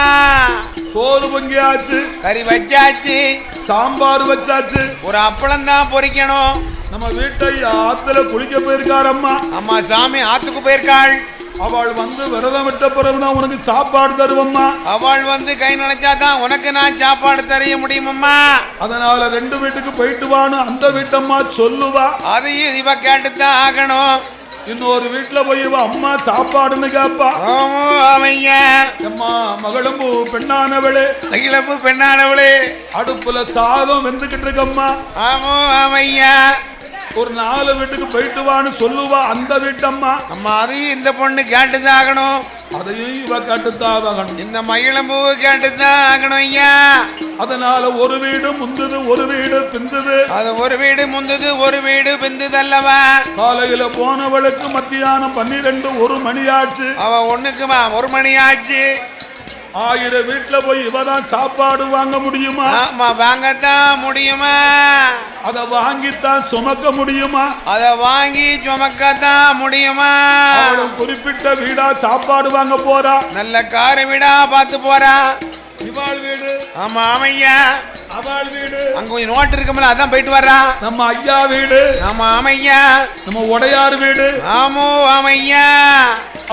Speaker 1: சோறு பொங்கியாச்சு
Speaker 2: கறி வச்சாச்சு
Speaker 1: சாம்பார் வச்சாச்சு
Speaker 2: ஒரு அப்பளம் தான் பொரிக்கணும்
Speaker 1: நம்ம வீட்டை ஆத்துல குளிக்க போயிருக்காரம்மா
Speaker 2: அம்மா சாமி ஆத்துக்கு போயிருக்காள்
Speaker 1: அவள் வந்து விரதம் விட்ட பிறகுதான் உனக்கு சாப்பாடு தருவம்மா
Speaker 2: அவள் வந்து கை நினைச்சாதான் உனக்கு நான் சாப்பாடு தரைய முடியுமம்மா
Speaker 1: அதனால ரெண்டு வீட்டுக்கு போயிட்டு வான்னு அந்த வீட்டம்மா சொல்லுவா
Speaker 2: அதையும் இவ கேட்டுத்தான் ஆகணும்
Speaker 1: இன்னொரு வீட்டுல போய் இவ அம்மா சாப்பாடுன்னு கேப்பா
Speaker 2: ஆமோ அமையா
Speaker 1: அம்மா மகளம்பு பெண்ணானவளே
Speaker 2: மகிழம்பூ பெண்ணானவளே
Speaker 1: அடுப்புல சாதம் வெந்துகிட்டு இருக்கம்மா
Speaker 2: ஆமோ அமையா
Speaker 1: ஒரு 4 வீட்டுக்கு போயிட்டு வான்னு சொல்லுவா அந்த வீட்டம்மா
Speaker 2: அம்மா அதையும் இந்த பொண்ணு கேட்டுதான் ஆகணும்
Speaker 1: அதையும் இவ கட்டுத்தாவகணும்
Speaker 2: இந்த மகிழம்பூவை கேட்டுதான் ஆகணும் ஐயா
Speaker 1: அதனால ஒரு வீடு முந்தது ஒரு வீடு பிந்தது
Speaker 2: அது ஒரு வீடு முந்தது ஒரு வீடு பிந்தது அல்லவா
Speaker 1: காலையில போனவளுக்கு மத்தியானம் 12 1 மணி ஆச்சு
Speaker 2: அவ ஒண்ணுக்குமா 1 மணி ஆச்சு
Speaker 1: 1000 வீட்டுல போய் இவதான் சாப்பாடு வாங்க முடியுமா
Speaker 2: ஆமா வாங்கத்தான் முடியுமா
Speaker 1: அத வாங்கித்தான் சுமக்க முடியுமா
Speaker 2: அத வாங்கி சுமக்கத்தான் முடியுமா
Speaker 1: அவளும் குறிப்பிட்ட வீடா சாப்பாடு வாங்க போறா
Speaker 2: நல்ல கார வீடா பார்த்து போறா
Speaker 1: இவாள் வீடு
Speaker 2: ஆமா ஆமையா
Speaker 1: அவள் வீடு
Speaker 2: அங்க கொஞ்சம் நோட்டு இருக்கும்ல அதான் போயிட்டு வர்றா
Speaker 1: நம்ம ஐயா வீடு
Speaker 2: ஆமா ஆமையா
Speaker 1: நம்ம உடையார் வீடு
Speaker 2: ஆமோ ஆமையா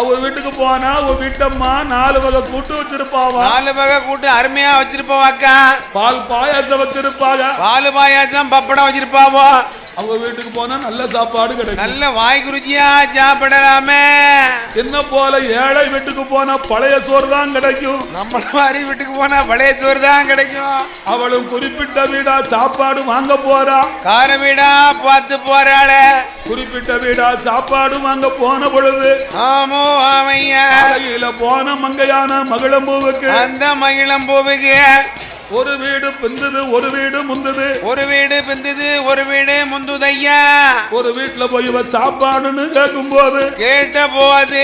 Speaker 1: அவ வீட்டுக்கு போனா அவ வீட்டம்மா 4 வகை கூட்டு வச்சிருப்பாவா
Speaker 2: 4 வகை கூட்டு அருமையா வச்சிருப்பாவாக்கா
Speaker 1: பால் பாயாசம் வச்சிருப்பாங்க
Speaker 2: பாலு பாயாசம் பப்படம் வச்சிருப்பாவோ
Speaker 1: அவங்க வீட்டுக்கு போனா நல்ல சாப்பாடு கிடைக்கும்
Speaker 2: நல்ல வாய்க்கு ருச்சியா சாப்பிடலாமே
Speaker 1: என்ன போல ஏழை வீட்டுக்கு போனா பழைய சோறு தான் கிடைக்கும்
Speaker 2: நம்மள மாதிரி வீட்டுக்கு போனா பழைய சோறு தான் கிடைக்கும்
Speaker 1: அவளும் குறிப்பிட்ட வீடா சாப்பாடு வாங்க போறா
Speaker 2: கார வீடா பார்த்து போறாளே
Speaker 1: குறிப்பிட்ட வீடா சாப்பாடு வாங்க போன பொழுது
Speaker 2: ஆமோ ஆமையா
Speaker 1: காலையில போன மங்கையான மகளம்பூவுக்கு
Speaker 2: அந்த மகிழம்பூவுக்கு
Speaker 1: ஒரு வீடு பிந்தது ஒரு வீடு முந்தது
Speaker 2: ஒரு வீடு பிந்தது ஒரு வீடு முந்துதையா
Speaker 1: ஒரு வீட்டுல போய் இவ சாப்பாடுன்னு கேட்கும் போது
Speaker 2: கேட்ட போது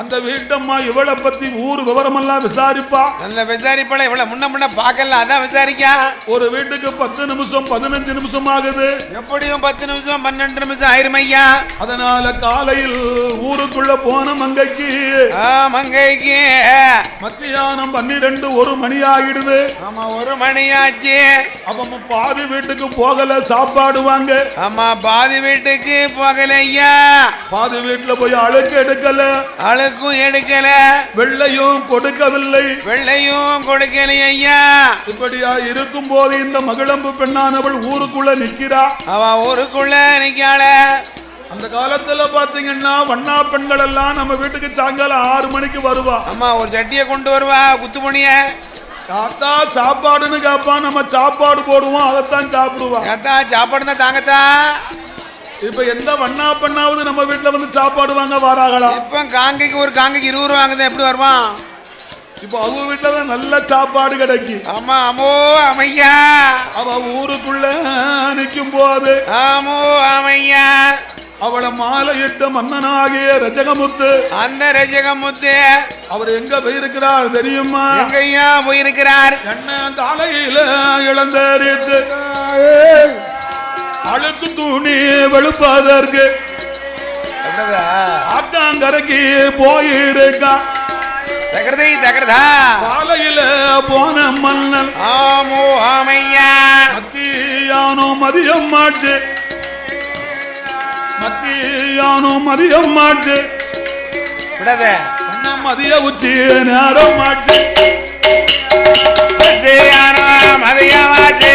Speaker 1: அந்த வீட்டம்மா இவளை பத்தி ஊர் விவரமெல்லாம் விசாரிப்பா
Speaker 2: நல்ல விசாரிப்பல இவ்வளவு முன்ன பார்க்கல அதான் விசாரிக்கா
Speaker 1: ஒரு வீட்டுக்கு 10 நிமிஷம் 15 நிமிஷம் ஆகுது
Speaker 2: எப்படியும் 10 நிமிஷம் 12 நிமிஷம் ஆயிரும் ஐயா
Speaker 1: அதனால காலையில் ஊருக்குள்ள போன மங்கைக்கு
Speaker 2: மங்கைக்கு
Speaker 1: மத்தியானம் 12 1 மணி ஆகிடுது
Speaker 2: ஆமா 1 மணி ஆச்சு
Speaker 1: அப்ப பாதி வீட்டுக்கு போகல சாப்பாடு வாங்க
Speaker 2: ஆமா பாதி வீட்டுக்கு போகல ஐயா
Speaker 1: பாதி வீட்டுல போய் அழுக்கு எடுக்கல
Speaker 2: அழுக்கும் எடுக்கல
Speaker 1: வெள்ளையும் கொடுக்கவில்லை
Speaker 2: வெள்ளையும் கொடுக்கல ஐயா
Speaker 1: இப்படியா இருக்கும் போது இந்த மகளம்பு பெண்ணானவள் ஊருக்குள்ள நிக்கிறா
Speaker 2: அவ ஊருக்குள்ள நிக்காள
Speaker 1: அந்த காலத்துல பாத்தீங்கன்னா வண்ணா பெண்கள் எல்லாம் நம்ம வீட்டுக்கு சாயங்காலம் 6 மணிக்கு வருவா
Speaker 2: அம்மா ஒரு சட்டியை கொண்டு வருவா குத்துமணிய
Speaker 1: தாத்தா சாப்பாடுன்னு கேப்பா நம்ம சாப்பாடு போடுவோம் அதைத்தான் சாப்பிடுவான்
Speaker 2: ஏத்தா சாப்பாடு தான் தாங்கத்தா
Speaker 1: இப்ப எந்த வண்ணா பெண்ணாவது நம்ம வீட்டுல வந்து சாப்பாடு வாங்க வராங்களா
Speaker 2: இப்ப காங்கைக்கு ஒரு காங்கைக்கு 20 ரூபா வாங்குது எப்படி வருவான்
Speaker 1: இப்ப அவங்க வீட்டுலதான் நல்ல சாப்பாடு கிடைக்கும்
Speaker 2: ஆமா அமோ அமையா
Speaker 1: அவ ஊருக்குள்ள நிக்கும் போது
Speaker 2: ஆமோ அமையா
Speaker 1: அவளை மாலையிட்ட மன்னனாகிய ரஜகமுத்து
Speaker 2: அந்த ரஜகமுத்து
Speaker 1: அவர் எங்க போயிருக்கிறார் தெரியுமா
Speaker 2: எங்கய்யா போயிருக்கிறார்
Speaker 1: என்ன காலையில இழந்தரித்து அழுக்கு துணி வெளுப்பதற்கு ஆட்டாங்கரைக்கு போயிருக்கா
Speaker 2: தகரதா
Speaker 1: காலையில போன மன்னன்
Speaker 2: ஆமோ ஆமையா
Speaker 1: மத்தியானம் மதியம் ஆச்சு
Speaker 2: விடாத
Speaker 1: மதிய உச்சி நேரம் ஆச்சு
Speaker 2: மதியமாச்சு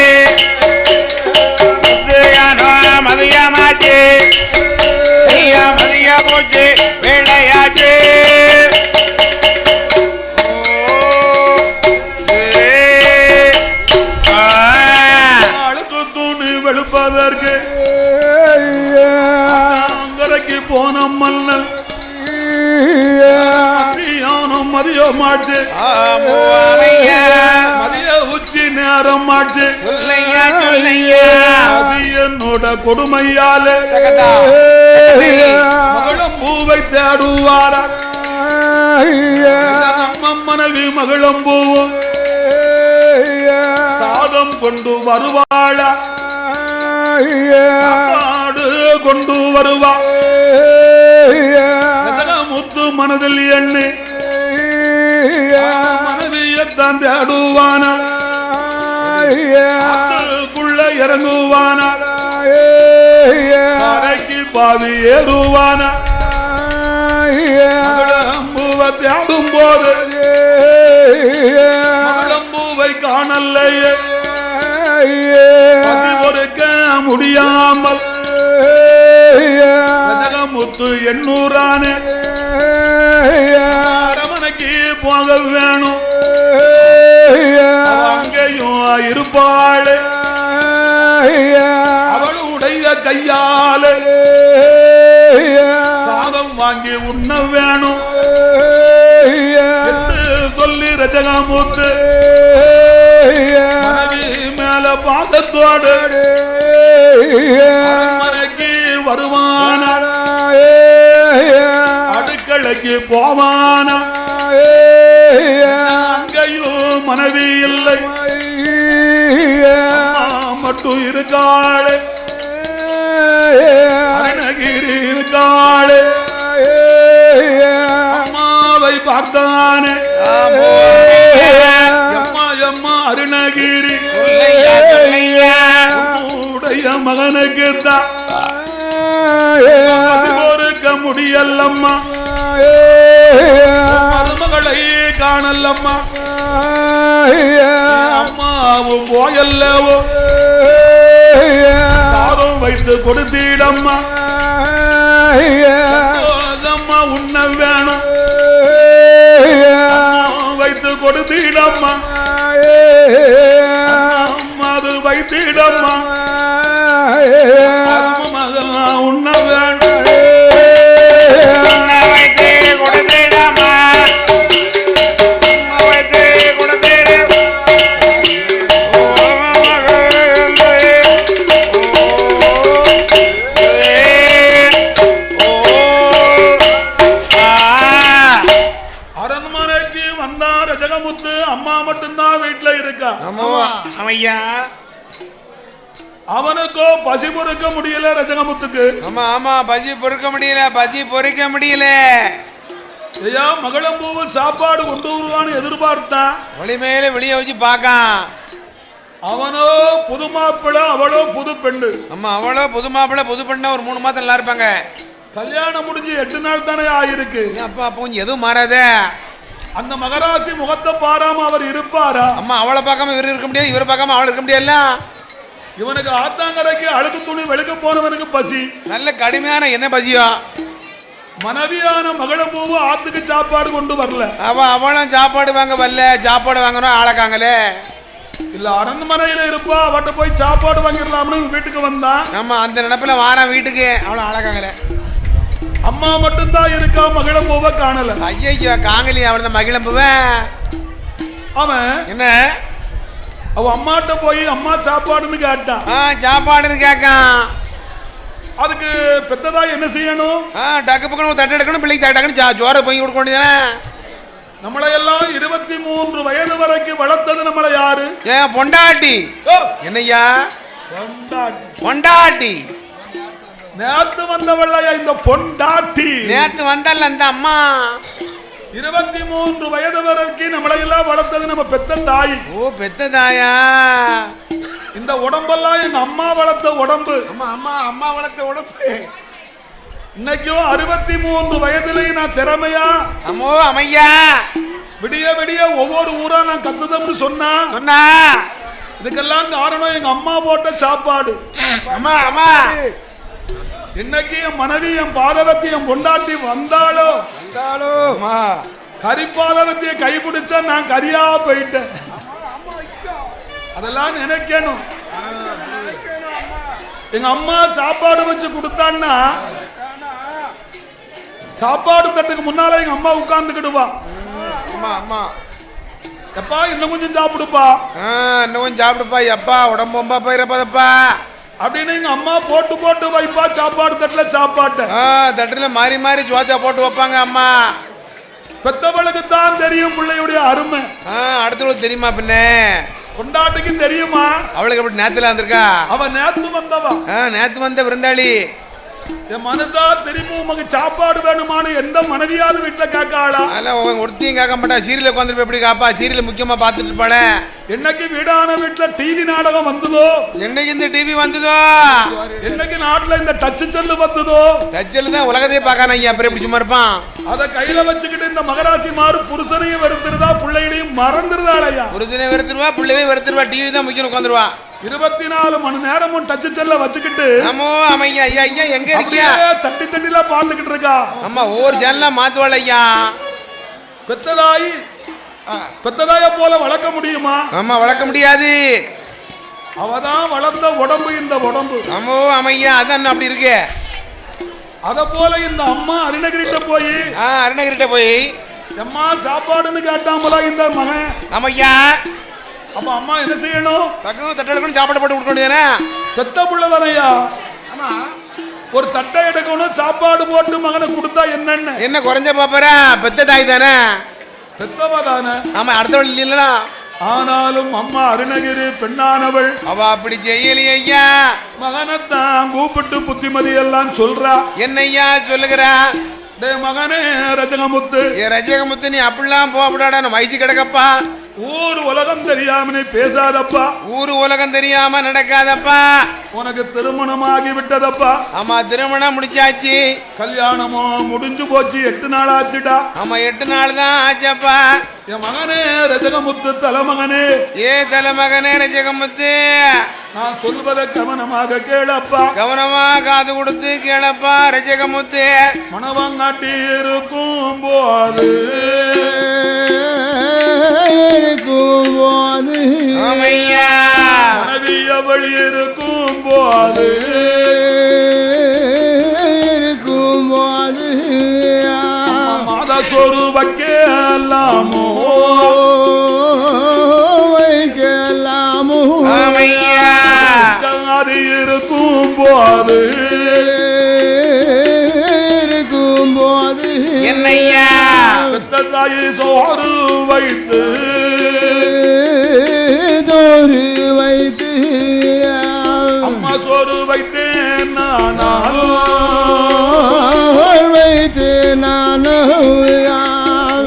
Speaker 1: நேரம் ஆச்சு
Speaker 2: சொல்லையா சொல்லையா
Speaker 1: என்னோட கொடுமையாலே மகளம்பூவை தேடுவாரா நம்ம மனைவி மகளம்பூவும் சாதம் கொண்டு வருவாளா சாப்பாடு கொண்டு வருவா முத்து மனதில் எண்ணி மனைவியத்தான் தேடுவானா அதுக்குள்ள இறங்குவானா கரைக்கு பாவி ஏறுவானா மகளம்பூவை தேடும் போது மகளம்பூவை காணலையே பொறுக்க முடியாமல் முத்து எண்ணூறானே அரமனைக்கு போக வேணும் அங்கேயும் இருப்பாள் அவளுடைய கையால சாதம் வாங்கி உண்ண வேணும் என்று சொல்லி ரஜகமுத்து மேல பாசத்தோடு அரண்மனைக்கு வருவான அடுக்கலைக்கு போவான அங்கேயும் மனைவி இல்லை மட்டும் இருக்காளே அருணகிரி இருக்காளே அம்மாவை பார்த்தானே அம்மா அம்மா அருணகிரி உன்னுடைய மகனுக்கு தான் பொறுக்க முடியலம்மா மருமகளை காணலம்மா அம்மாவும் போயல்லவோ சாதம் வைத்து கொடுத்தீடம்மா அம்மா உண்ண வேணும் வைத்து கொடுத்தீடம்மா அது வைத்திடம்மா மகள் உண்ண வேணும் அரண்மனைக்கு வந்தா ரஜகமுத்து அம்மா மட்டும்தான் வீட்டுல இருக்கா. அவனுக்கோ பசி பொறுக்க முடியல ரஜகமுத்துக்கு.
Speaker 2: ஆமா ஆமா பசி பொறுக்க முடியல, பசி பொறுக்க முடியல.
Speaker 1: ஐயா மகளம்பூவு சாப்பாடு கொண்டு வருவான்னு எதிர்பார்த்தான்.
Speaker 2: ஒளி மேல வெளியே வச்சு பாக்கான்.
Speaker 1: அவனோ புது மாப்பிள்ளை, அவளோ புது பெண்ணு.
Speaker 2: ஆமா அவளோ புது மாப்பிள்ளை புது பெண்ணா ஒரு 3 மாதம் நல்லா இருப்பாங்க.
Speaker 1: கல்யாணம் முடிஞ்சு 8 நாள் தானே ஆயிருக்கு.
Speaker 2: அப்பா அப்போ எதுவும் மாறாத.
Speaker 1: அந்த மகராசி முகத்தை பாராம அவர் இருப்பாரா?
Speaker 2: அம்மா அவளை பார்க்காம இவர் இருக்க முடியாது, இவரை பார்க்காம அவள் இருக்க முடியல.
Speaker 1: இவனுக்கு ஆத்தாங்கரைக்கு அழுக்கு துணி வெளுக்க போனவனுக்கு பசி.
Speaker 2: நல்ல கடுமையான என்ன பசியோ.
Speaker 1: மனைவியான மகளம்பூவு ஆத்துக்கு சாப்பாடு கொண்டு வரல.
Speaker 2: அவளும் சாப்பாடு வாங்க வரல, சாப்பாடு வாங்கணும் ஆளக்காங்களே.
Speaker 1: இல்ல அரண்மனையில இருப்பா, அவட்ட போய் சாப்பாடு வாங்கிடலாம்னு வீட்டுக்கு வந்தான்.
Speaker 2: ஆமா அந்த நினைப்புல வாரம் வீட்டுக்கு அவளும் ஆளக்காங்களே.
Speaker 1: அம்மா மட்டும்தான் இருக்கா, மகளம்பூவை காணல.
Speaker 2: ஐயோ காங்கலி அவள் மகிழம்புவ.
Speaker 1: அவன்
Speaker 2: என்ன
Speaker 1: அவ அம்மாட்ட போய் அம்மா சாப்பாடுன்னு கேட்டான்.
Speaker 2: சாப்பாடுன்னு கேட்கான்.
Speaker 1: அதுக்கு பெத்ததா என்ன செய்யணும்?
Speaker 2: டக்கு பக்கம் தட்டு எடுக்கணும், பிள்ளைக்கு தட்டக்கணும், ஜோர போய் கொடுக்க வேண்டியதானே.
Speaker 1: நம்மளையெல்லாம் 23 வயது வரைக்கும் வளர்த்தது நம்மளை யாரு?
Speaker 2: ஏன் பொண்டாட்டி. என்னையா
Speaker 1: பொண்டாட்டி?
Speaker 2: பொண்டாட்டி
Speaker 1: நேத்து வந்தவள்ளையா இந்த பொண்டாட்டி?
Speaker 2: நேத்து வந்தல்ல அந்த அம்மா.
Speaker 1: 23 வயது வரைக்கும் நம்மளை எல்லாம் வளர்த்தது நம்ம பெத்த தாய்.
Speaker 2: ஓ பெத்த தாயா.
Speaker 1: இந்த உடம்பெல்லாம் எங்க அம்மா வளர்த்த உடம்பு.
Speaker 2: அம்மா வளர்த்த உடம்பு.
Speaker 1: இன்னைக்கும் 63 வயதுலயும் நான் திறமையா
Speaker 2: அம்மோ அமையா
Speaker 1: விடிய விடிய ஒவ்வொரு ஊரா நான் கத்துதம்னு சொன்னா இதுக்கெல்லாம் காரணம் எங்க அம்மா போட்ட சாப்பாடு.
Speaker 2: அம்மா அம்மா
Speaker 1: இன்னைக்கு என் மனைவி என் பாதவத்தி என் பொண்டாட்டி வந்தாலோ கரிப்பாதவத்திய கைப்பிடிச்சா நான் கரியா போயிட்டேன். அதெல்லாம் நினைக்கணும். எங்க அம்மா சாப்பாடு வச்சு கொடுத்தான்னா சாப்பாடு தட்டுக்கு முன்னால எங்க அம்மா உட்கார்ந்துக்கிடுவா. எப்பா இன்னும் கொஞ்சம் சாப்பிடுப்பா
Speaker 2: இன்னும் கொஞ்சம் சாப்பிடுப்பா எப்பா உடம்பு ரொம்ப போயிடப்பாதப்பா
Speaker 1: அப்படின்னு எங்க அம்மா போட்டு போட்டு வைப்பா சாப்பாடு தட்டுல சாப்பாட்ட
Speaker 2: தட்டுல மாறி மாறி ஜோத்தியா போட்டு வைப்பாங்க அம்மா.
Speaker 1: பெத்தவளுக்கு தான் தெரியும் பிள்ளையுடைய அருமை.
Speaker 2: அடுத்தவளுக்கு தெரியுமா பின்ன
Speaker 1: கொண்டாட்டிக்கு தெரியுமா?
Speaker 2: அவளுக்கு எப்படி நேத்துல வந்திருக்கா?
Speaker 1: அவ நேத்து வந்தவா.
Speaker 2: நேத்து வந்த விருந்தாளி.
Speaker 1: என் மனசா திரும்பி உமக்கு சாப்பாடு வேணுமான்னு எந்த மனைவியாவது வீட்டுல கேட்காளா?
Speaker 2: ஒருத்தையும் கேட்க மாட்டா. சீரியல உட்காந்துருப்ப எப்படி காப்பா? சீரியல் முக்கியமா பாத்துட்டு இருப்பாள.
Speaker 1: என்னைக்கு வீடான வீட்டுல டிவி நாடகம் வந்ததோ,
Speaker 2: என்னைக்கு இந்த டிவி வந்ததோ,
Speaker 1: என்னைக்கு நாட்டுல இந்த டச் செல்லு வந்ததோ,
Speaker 2: டச்சில் தான் உலகத்தையே பார்க்கான ஐயா. அப்புறம் எப்படி சும்மா இருப்பான்?
Speaker 1: அத கையில வச்சுக்கிட்டு இந்த மகராசி மாறு புருஷனையும் வெறுத்துருதா பிள்ளைகளையும் மறந்துருதாளையா?
Speaker 2: புருஷனையும் வெறுத்துருவா பிள்ளைகளையும் வெறுத்துருவா. டிவி தான் முக்கியம் உட்காந்துருவா.
Speaker 1: 24 மணி நேரமும் டச் செல்ல வச்சுக்கிட்டு
Speaker 2: ஐயா ஐயா எங்க இருக்கியா?
Speaker 1: தட்டி தட்டில பாத்துக்கிட்டு இருக்கா.
Speaker 2: அம்மா ஒவ்வொரு சேனலா மாத்துவாள் ஐயா.
Speaker 1: பெத்ததாய போல வளர்க்க முடியுமா?
Speaker 2: அம்மா வளர்க்க முடியாது.
Speaker 1: அவதான் வளர்ந்த உடம்பு இந்த உடம்பு.
Speaker 2: ஐயா அதான் அப்படி இருக்கு.
Speaker 1: அத போல இந்த அம்மா அருணகிரிட்ட போய் அம்மா சாப்பாடுன்னு கேட்டாமலா இந்த மகன்.
Speaker 2: ஆமையா.
Speaker 1: அப்ப அம்மா என்ன செய்யணும்?
Speaker 2: பக்கத்துல தட்டை எடுக்கணும், சாப்பாடு போட்டு கொடுக்கணும்.
Speaker 1: பெத்த புள்ளதானையா? ஒரு தட்டை எடுக்கணும், சாப்பாடு போட்டு மகனை கொடுத்தா என்ன
Speaker 2: குறைஞ்ச பாப்பாரா? பெத்த தாய் தானே,
Speaker 1: பெத்தவா தானே.
Speaker 2: ஆமா அடுத்தவள் இல்ல.
Speaker 1: ஆனாலும் அம்மா அருணகிரி பெண்ணானவள்.
Speaker 2: அவ அப்படி செய்யலையே ஐயா.
Speaker 1: மகனைத்தான் கூப்பிட்டு புத்திமதி எல்லாம் சொல்றா.
Speaker 2: என்னையா சொல்லுகிறா?
Speaker 1: டே மகனே ரஜகமுத்து,
Speaker 2: ரஜகமுத்து நீ அப்படிலாம் போகப்படாடா. வயசு கிடக்கப்பா.
Speaker 1: ஊர் உலகம் தெரியாம நீ பேசாதப்பா.
Speaker 2: ஊர் உலகம் தெரியாம நடக்காதப்பா.
Speaker 1: உனக்கு திருமணமாகி விட்டதப்பா.
Speaker 2: ஆமா திருமணம் முடிச்சாச்சு.
Speaker 1: கல்யாணமோ முடிஞ்சு போச்சு. 8 நாள் ஆச்சுடா.
Speaker 2: ஆமா 8 நாள் தான் ஆச்சப்பா.
Speaker 1: என் மகனே ரஜகமுத்து தலைமகனே.
Speaker 2: தலைமகனே ரஜகமுத்து,
Speaker 1: நான் சொல்வதை கவனமாக கேளப்பா.
Speaker 2: கவனமா காது கொடுத்து கேளப்பா ரஜகமுத்து.
Speaker 1: மணவாங்காட்டி இருக்கும் போது மனைவி அவள் இருக்கும் போது மாத சோறு வைக்கலாமோ அது இருக்கும் போது
Speaker 2: என்னையா
Speaker 1: பெத்த தாயி சோறு வைத்து அம்மா சோறு வைத்தேன் நானால்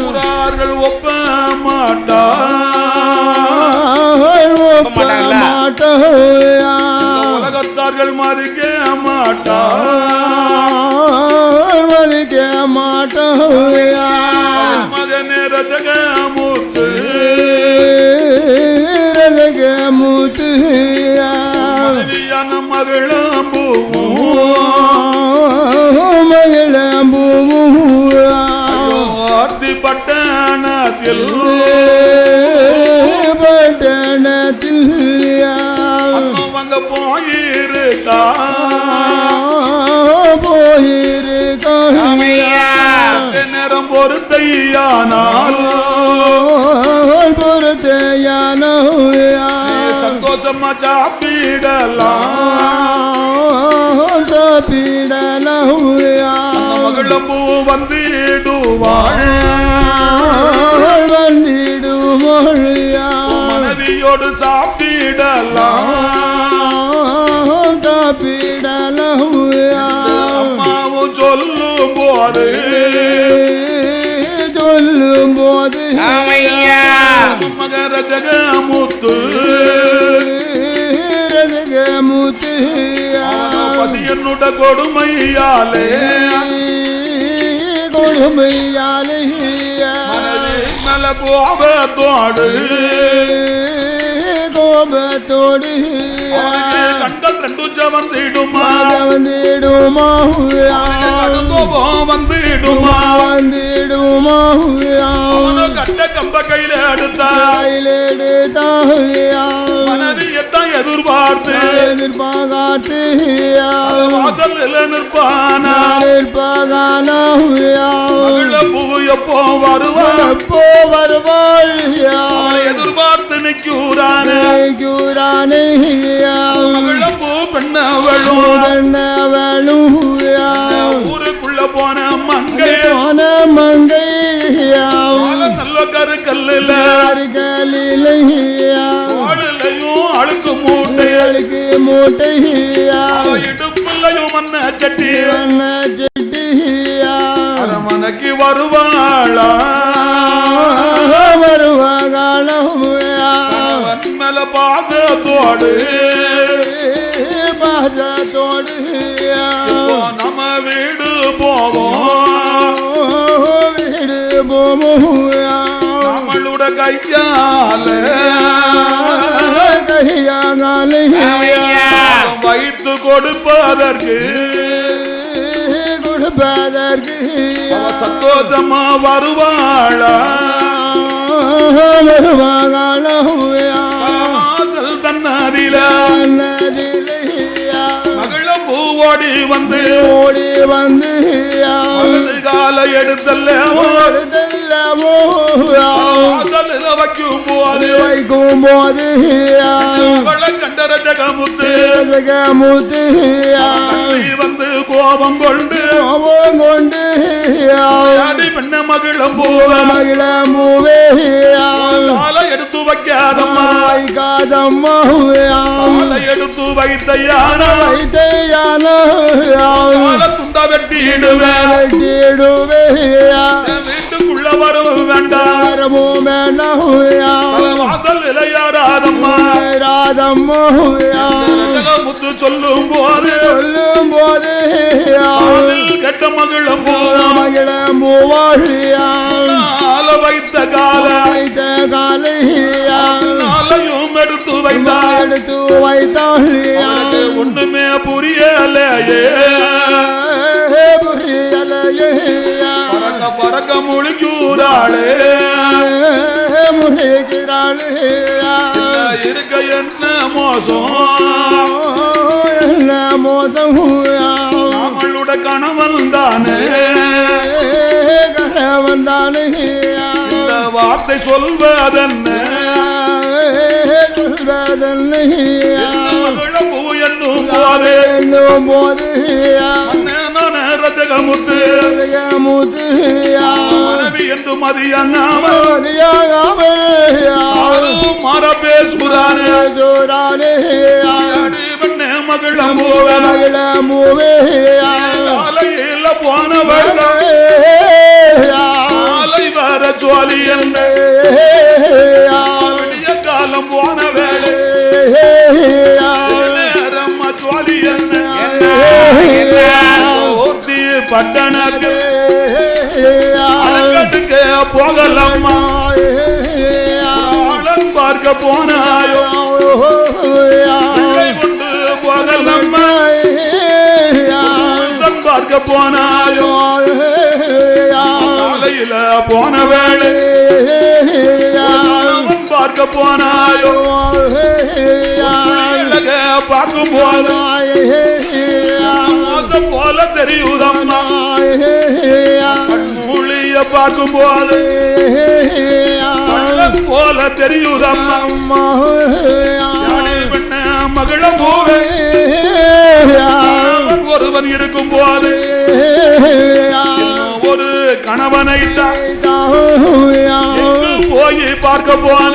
Speaker 1: ஊரார்கள் ஒப்ப உலகத்தார்கள் மதிக்க மகனே ரஜகமுத்து மனைவியான மகிழம்பூ பட்டணத்தில் அங்க போயிருக்கா நேரம் பொறுத்தையானால் சந்தோஷமா சாப்பிடலாம். மகிழம்பூ வந்திடுவாள். மனைவியோடு சாப்பிடலாம். அம்மாவும் சொல்லும் போது மகர ஜகமுத்து பசி என்னுட கொடுமையாலே நல கோபத்தோடு கண்கள் 2 ஜவந்திடுமா கோபம் வந்திடுமா கட்ட கம்ப கையில எடுத்தா மனைவி எத்தான் எதிர்பார்த்து வாசல் நிற்பானா பூ எப்போ வருவாள் எதிர்பார்த்து நிற்கிறானே பூ பெண்ணவளும் ஊருக்குள்ள போன மங்கை நல்ல கருக்கல்ல அழுக்கு மூட்டை இடுப்புலையும் மண்ண சட்டி அரமனைக்கு வருவாளா மேல பாசத்தோடு நம்ம வீடு போவோம் நம்மளோட கையால வைத்து கொடுப்பதற்கு சந்தோஷமா வருவாளா தன்னதில மகளம் பூவோடி வந்து கால எடுத்தல்ல வைக்கும் போது கண்டர ஜகமுத்து வந்து கோபம் கொண்டு பெண்ண மகிழம் மூவே எடுத்து வைக்காதம்மா எடுத்து வைத்தையான துண்ட வெட்டிடுவேன் வீட்டுக்குள்ள வரவும் வேண்டாம் வாசல் இளையாராதம்மா முத்து சொல்லும் போது கெட்ட மகிழம் வைத்த காலையும் எடுத்து வைத்தாள் ஒண்ணுமே புரியலையே பறக்க முழுகிறாளே இருக்க என்ன மோசம் நம்மளோட கணவன் தானே இந்த வார்த்தை சொல்வதென்ன என்னும் போது ரஜகமுத்து மனைவி என்று மதியாங்காமல் மாற பேசுகிறானே மகிழமூவே காலையில் போனவள் காலை வர சோழி என்று காலம் போன வேலை நேரம் சோழி ஓர்த்தி பட்டணக்கு அலங்கட்டுக்கு போகலம்மா பார்க்க போனாயோ கொண்டு போகலம்மா பார்க்க போனாயோ காலையில போன வேலை பார்க்க போனாயோ பார்க்கும் போது மோசம் போல தெரியுதம்மா மூலிய பார்க்கும் போது போல தெரியுதம்மா மகிழம் போவே ஒருவன் இருக்கும் போது ஒரு கணவனை போய் பார்க்க போன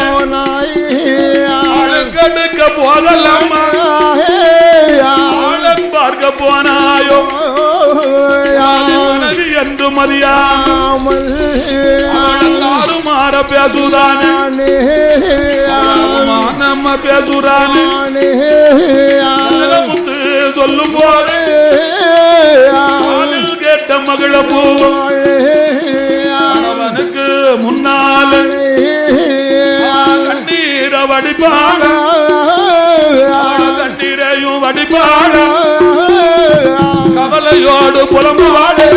Speaker 1: கடுக்க போகலாமா பார்க்க போனாயோ மனைவி என்று மதியாமல் மாற பேசுதானே நம்ம பேசுறானே முத்து சொல்லும் போது கேட்ட மகள அவனுக்கு முன்னால கண்ணீர வடிப்பான கண்ணீரையும் வடிப்பான கவலையோடு புலம்புவாடு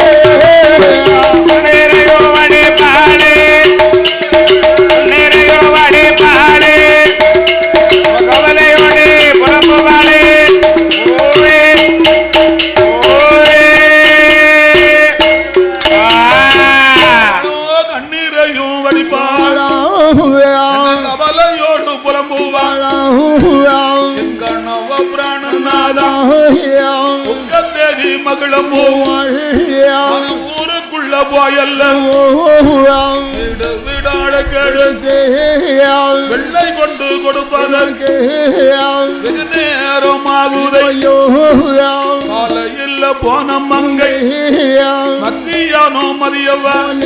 Speaker 1: கவலையோடு உங்க தேவி மகளம் ஊருக்குள்ள போயல்ல வீடு வீடாட கெடுத்து வெள்ளை கொண்டு கொடுப்பதற்கு வெகு நேரம் ஆகுதையோ காலையில் போன மங்கை மத்தியானோ மதியவன்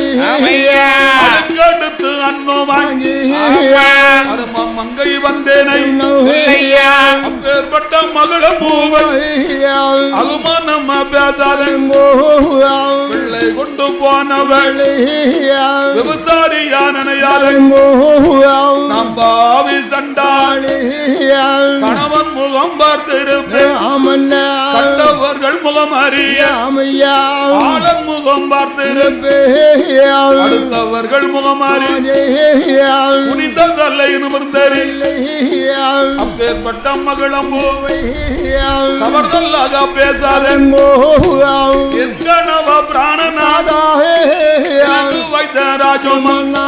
Speaker 1: அதுக்கடுத்து அன்னோ வாங்கி மங்கை வந்தேனை அப்பேற்பட்ட மகளும் அதுமா நம்ம பேசாதங்கோ வெள்ளை கொண்டு போனவள் விவசாரியானோ நாம் பாவி சண்டாளி கணவன் முகம் பார்த்திருப்பேன் கண்டவர்கள் முகம் அறிய ஆளன் முகம் பார்த்திருப்பேன் அடுத்தவர்கள் முகம் அறிய புனிதல்லை நிமிர்ந்தறில்லை அப்பேற்பட்ட மகளம்பு தவறுதல்லாக பேசாதங்கோ என் கணவ பிராணநாதா வைத்த ராஜமன்னா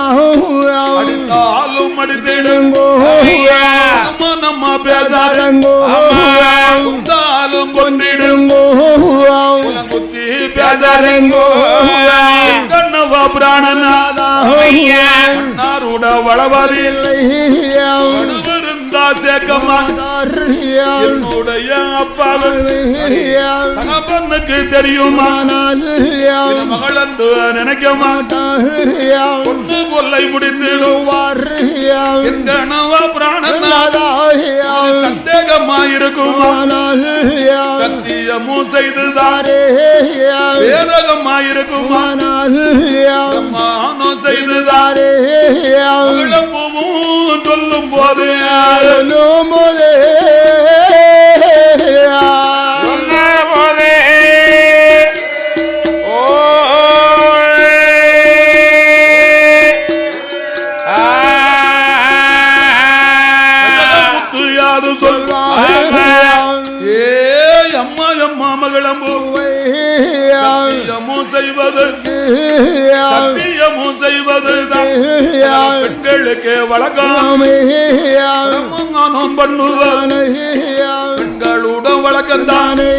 Speaker 1: அடித்தாலும் அடித்திடுங்கோ நம்ம பேசாதங்கோ கொண்டாலும் கொண்டிடுங்கோ குத்தி பேசாதங்கோ கண்ணவ பிராணநாதா அண்ணாருட வளவரில்லை என்னுடைய அப்பாவுக்கு தெரியுமா மகள் என்று நினைக்க மாட்டான் பொண்ணு கொல்லை முடித்திடுவார் சந்தேகமாயிருக்குமா சத்தியமும் செய்துதாரே வேதகமாயிருக்குமா செய்துதாரே சொல்லும் போது சத்தியமும் செய்வது பெண்களுக்கு வழக்கம் பண்ணுவான் பெண்களுடன் வழக்கம்தானே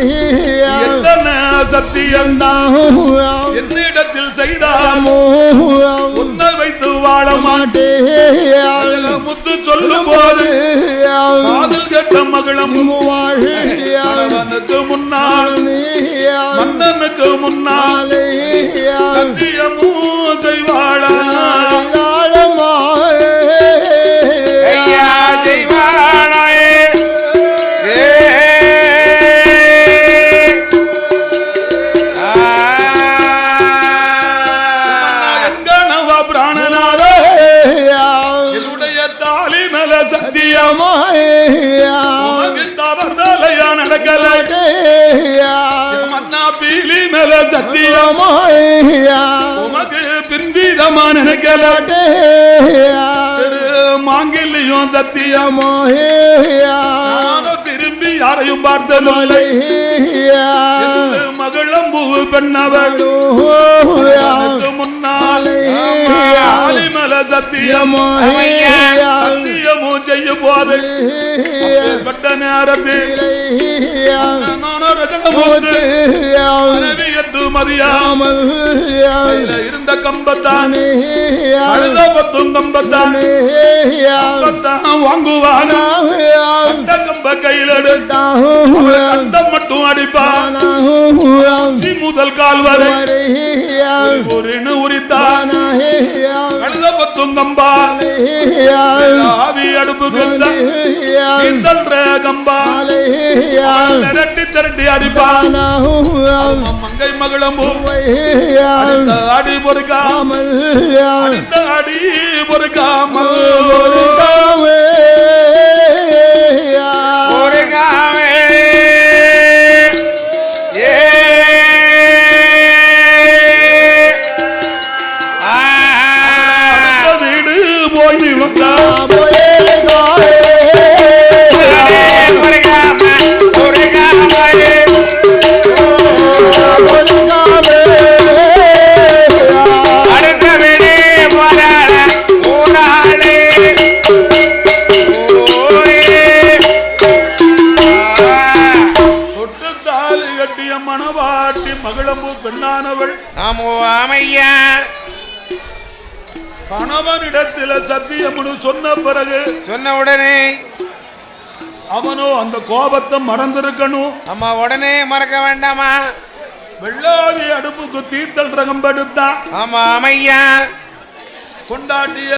Speaker 1: எத்தனை சத்தியம்தான் என்னிடத்தில் செய்தாமோ உன்னை வைத்து வாழ மாட்டேன் முத்து சொல்லும் போது காதல் கெட்ட மகளும் வாழ்வனுக்கு முன்னால் மன்னனுக்கு முன்னாலே சத்தியமும் செய்வாளா உமக்கு பின்வீதமா நினைக்கலாட்டே மாங்கிலையும் சத்தியமோ திரும்பி யாரையும் பார்த்ததில்லை மகளம்பூ பெண்ணவளோ முன்னாலே ஆலிமல சத்தியமோ சத்தியமோ செய்ய போது பட்ட நேரத்தில் மதியாமல் இருந்த கம்பத்தானே அழுத பத்தும் கம்பத்தானே வாங்குவான கம்ப கையில் எடுத்த மட்டும் அடிப்பான் முதல் கால் வரை உரித்தான் அழுத பத்தும் கம்பா ஆவி அடுப்பு கம்பா திரட்டி திரட்டி அடிப்பான் மங்கை மகளம் அடி பொறுக்காமல் அடி பொறுக்காமல் வீடு போய் வந்தா மணவாட்டி மகளம்பு பெண்ணானவள்
Speaker 2: ஆமோ ஆமையா
Speaker 1: கணவனிடத்தில் சத்தியம்னு சொன்ன பிறகு
Speaker 2: சொன்ன உடனே
Speaker 1: அவனோ அந்த கோபத்தை மறந்திருக்கணும்.
Speaker 2: அம்மா உடனே மறக்க வேண்டாமா?
Speaker 1: வெள்ளாவி அடுப்புக்கு தீத்தல் ரகம் படுத்தான்.
Speaker 2: ஆமா ஆமையா
Speaker 1: கொண்டாட்டிய